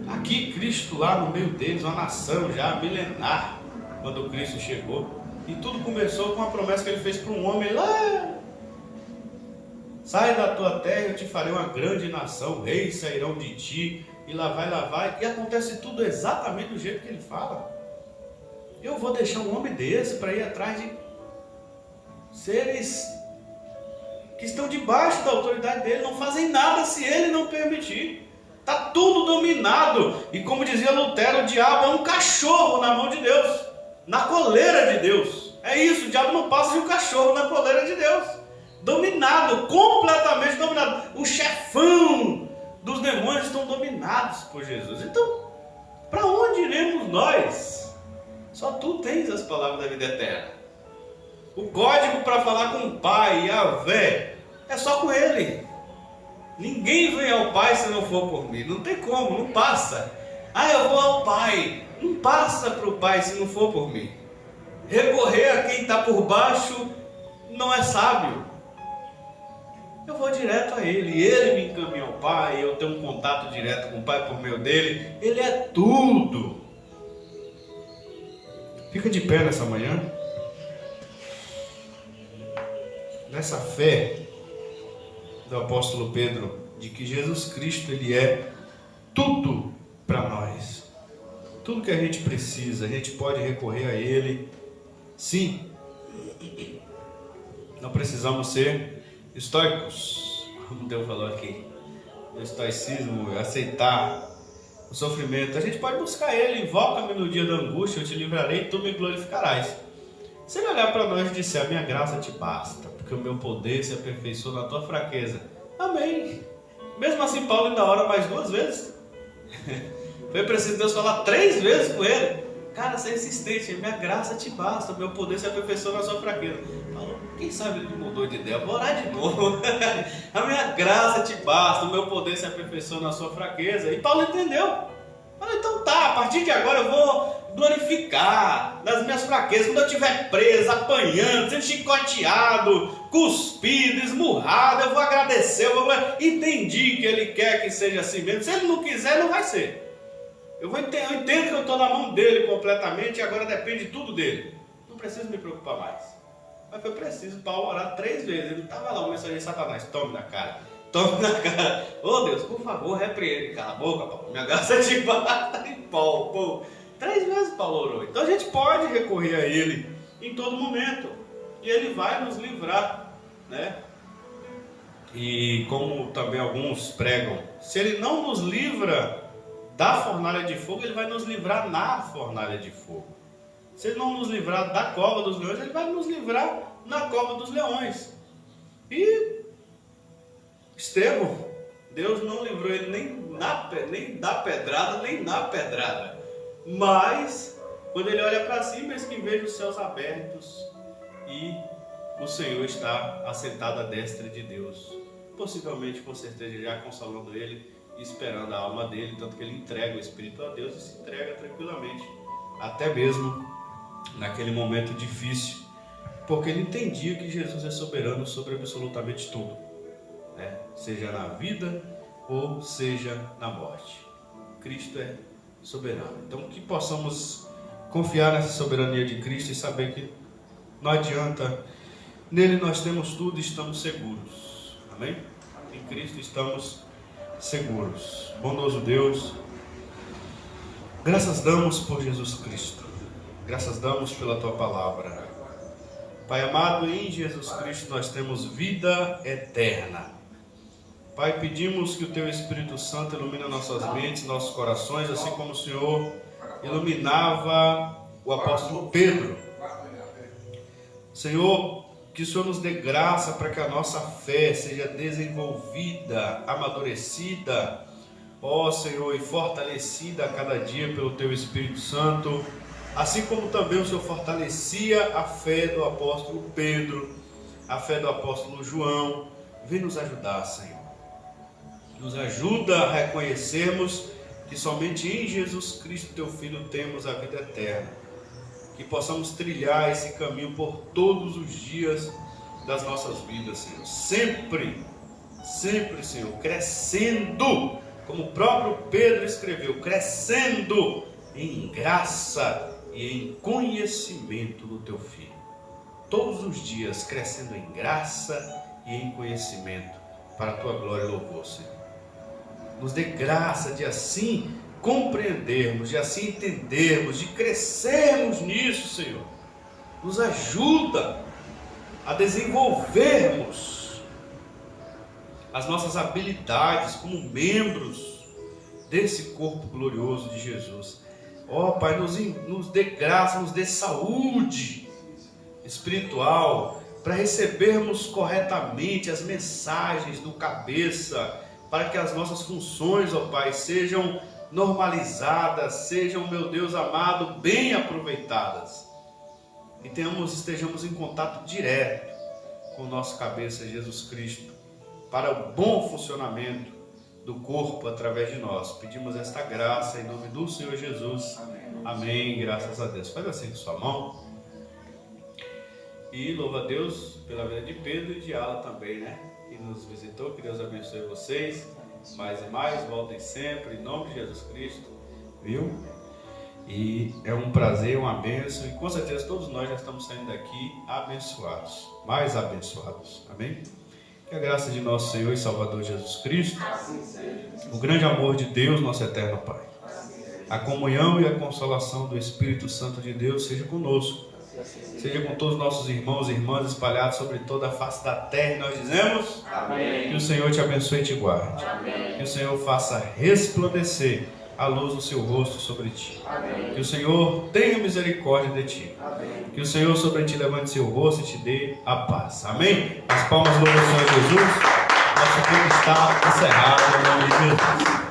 aqui, Cristo lá no meio deles, uma nação já milenar, quando Cristo chegou. E tudo começou com a promessa que ele fez para um homem lá: sai da tua terra, eu te farei uma grande nação, reis sairão de ti, e lá vai, e acontece tudo exatamente do jeito que ele fala. Eu vou deixar um homem desse para ir atrás de seres que estão debaixo da autoridade dele, não fazem nada se ele não permitir. Está tudo dominado, e como dizia Lutero, o diabo é um cachorro na mão de Deus, na coleira de Deus. É isso, o diabo não passa de um cachorro na coleira de Deus. Dominado, completamente dominado. O chefão dos demônios estão dominados por Jesus. Então, para onde iremos nós? Só tu tens as palavras da vida eterna. O código para falar com o Pai, Yahvé, é só com Ele. Ninguém vem ao Pai se não for por mim. Não tem como, não passa. Eu vou ao Pai. Não passa para o Pai se não for por mim. Recorrer a quem está por baixo não é sábio. Eu vou direto a Ele, Ele me encaminha ao Pai, eu tenho um contato direto com o Pai por meio dele, Ele é tudo. Fica de pé nessa manhã, nessa fé do apóstolo Pedro, de que Jesus Cristo, Ele é tudo para nós. Tudo que a gente precisa, a gente pode recorrer a Ele. Sim, não precisamos ser estoicos, como Deus falou aqui, o estoicismo, aceitar o sofrimento. A gente pode buscar Ele: invoca-me no dia da angústia, eu te livrarei e tu me glorificarás. Se Ele olhar para nós e disser: a minha graça te basta, porque o meu poder se aperfeiçoa na tua fraqueza. Amém. Mesmo assim, Paulo ainda ora mais 2 vezes. Foi preciso Deus falar 3 vezes com ele: cara, você é insistente, minha graça te basta, o meu poder se aperfeiçoa na sua fraqueza. Paulo, quem sabe ele mudou de ideia, vou orar de novo. A minha graça te basta, o meu poder se aperfeiçoa na sua fraqueza. E Paulo entendeu. Falei: então tá, a partir de agora eu vou glorificar nas minhas fraquezas. Quando eu estiver preso, apanhando, sendo chicoteado, cuspido, esmurrado, eu vou agradecer, entendi que Ele quer que seja assim mesmo. Se Ele não quiser, não vai ser. Eu entendo que eu estou na mão dele completamente e agora depende tudo dele. Não preciso me preocupar mais. Mas foi preciso Paulo orar 3 vezes. Ele não estava lá, o mensageiro de Satanás: tome na cara, tome na cara. Ô Deus, por favor, repreende. Cala a boca, Paulo, minha graça te basta. E Paulo, 3 vezes Paulo orou. Então a gente pode recorrer a Ele em todo momento. E Ele vai nos livrar, né? E como também alguns pregam, se Ele não nos livra da fornalha de fogo, Ele vai nos livrar na fornalha de fogo. Se Ele não nos livrar da cova dos leões, Ele vai nos livrar na cova dos leões. E Estevão, Deus não livrou ele nem da pedrada, nem na pedrada. Mas, quando ele olha para cima, eis que veja os céus abertos e o Senhor está assentado à destra de Deus. Possivelmente, com certeza, já consolando ele, esperando a alma dele, tanto que ele entrega o Espírito a Deus e se entrega tranquilamente, até mesmo naquele momento difícil, porque ele entendia que Jesus é soberano sobre absolutamente tudo, né? Seja na vida ou seja na morte. Cristo é soberano. Então que possamos confiar nessa soberania de Cristo e saber que não adianta, nele nós temos tudo e estamos seguros. Amém? Em Cristo estamos seguros. Bondoso Deus, graças damos por Jesus Cristo, graças damos pela Tua Palavra. Pai amado, em Jesus Cristo nós temos vida eterna. Pai, pedimos que o Teu Espírito Santo ilumine nossas mentes, nossos corações, assim como o Senhor iluminava o apóstolo Pedro. Senhor, que o Senhor nos dê graça para que a nossa fé seja desenvolvida, amadurecida, ó Senhor, e fortalecida a cada dia pelo Teu Espírito Santo, Assim como também o Senhor fortalecia a fé do apóstolo Pedro, a fé do apóstolo João. Vem nos ajudar, Senhor. Nos ajuda a reconhecermos que somente em Jesus Cristo, Teu Filho, temos a vida eterna. Que possamos trilhar esse caminho por todos os dias das nossas vidas, Senhor. Sempre, sempre, Senhor, crescendo, como o próprio Pedro escreveu, crescendo em graça e em conhecimento do Teu Filho. Todos os dias crescendo em graça e em conhecimento, para a Tua glória e louvor, Senhor. Nos dê graça de assim compreendermos, de assim entendermos, de crescermos nisso, Senhor. Nos ajuda a desenvolvermos as nossas habilidades como membros desse corpo glorioso de Jesus. Ó Pai, nos dê graça, nos dê saúde espiritual para recebermos corretamente as mensagens do cabeça, para que as nossas funções, ó Pai, sejam normalizadas, sejam, meu Deus amado, bem aproveitadas. E estejamos em contato direto com o nosso cabeça, Jesus Cristo, para o bom funcionamento do corpo através de nós. Pedimos esta graça em nome do Senhor Jesus. Amém. Graças a Deus. Faz assim com sua mão. E louva a Deus pela vida de Pedro e de Ala também, né? Que nos visitou. Que Deus abençoe vocês mais e mais. Voltem sempre em nome de Jesus Cristo. Viu? E é um prazer, uma bênção. E com certeza todos nós já estamos saindo daqui abençoados. Mais abençoados. Amém? Que a graça de nosso Senhor e Salvador Jesus Cristo, o grande amor de Deus, nosso eterno Pai, a comunhão e a consolação do Espírito Santo de Deus seja conosco, seja com todos os nossos irmãos e irmãs espalhados sobre toda a face da terra. E nós dizemos: amém. Que o Senhor te abençoe e te guarde. Amém. Que o Senhor faça resplandecer a luz do seu rosto sobre ti. Amém. Que o Senhor tenha misericórdia de ti. Amém. Que o Senhor sobre ti levante seu rosto e te dê a paz. Amém? As palmas do Senhor Jesus. Nosso tempo está encerrado em nome de Jesus.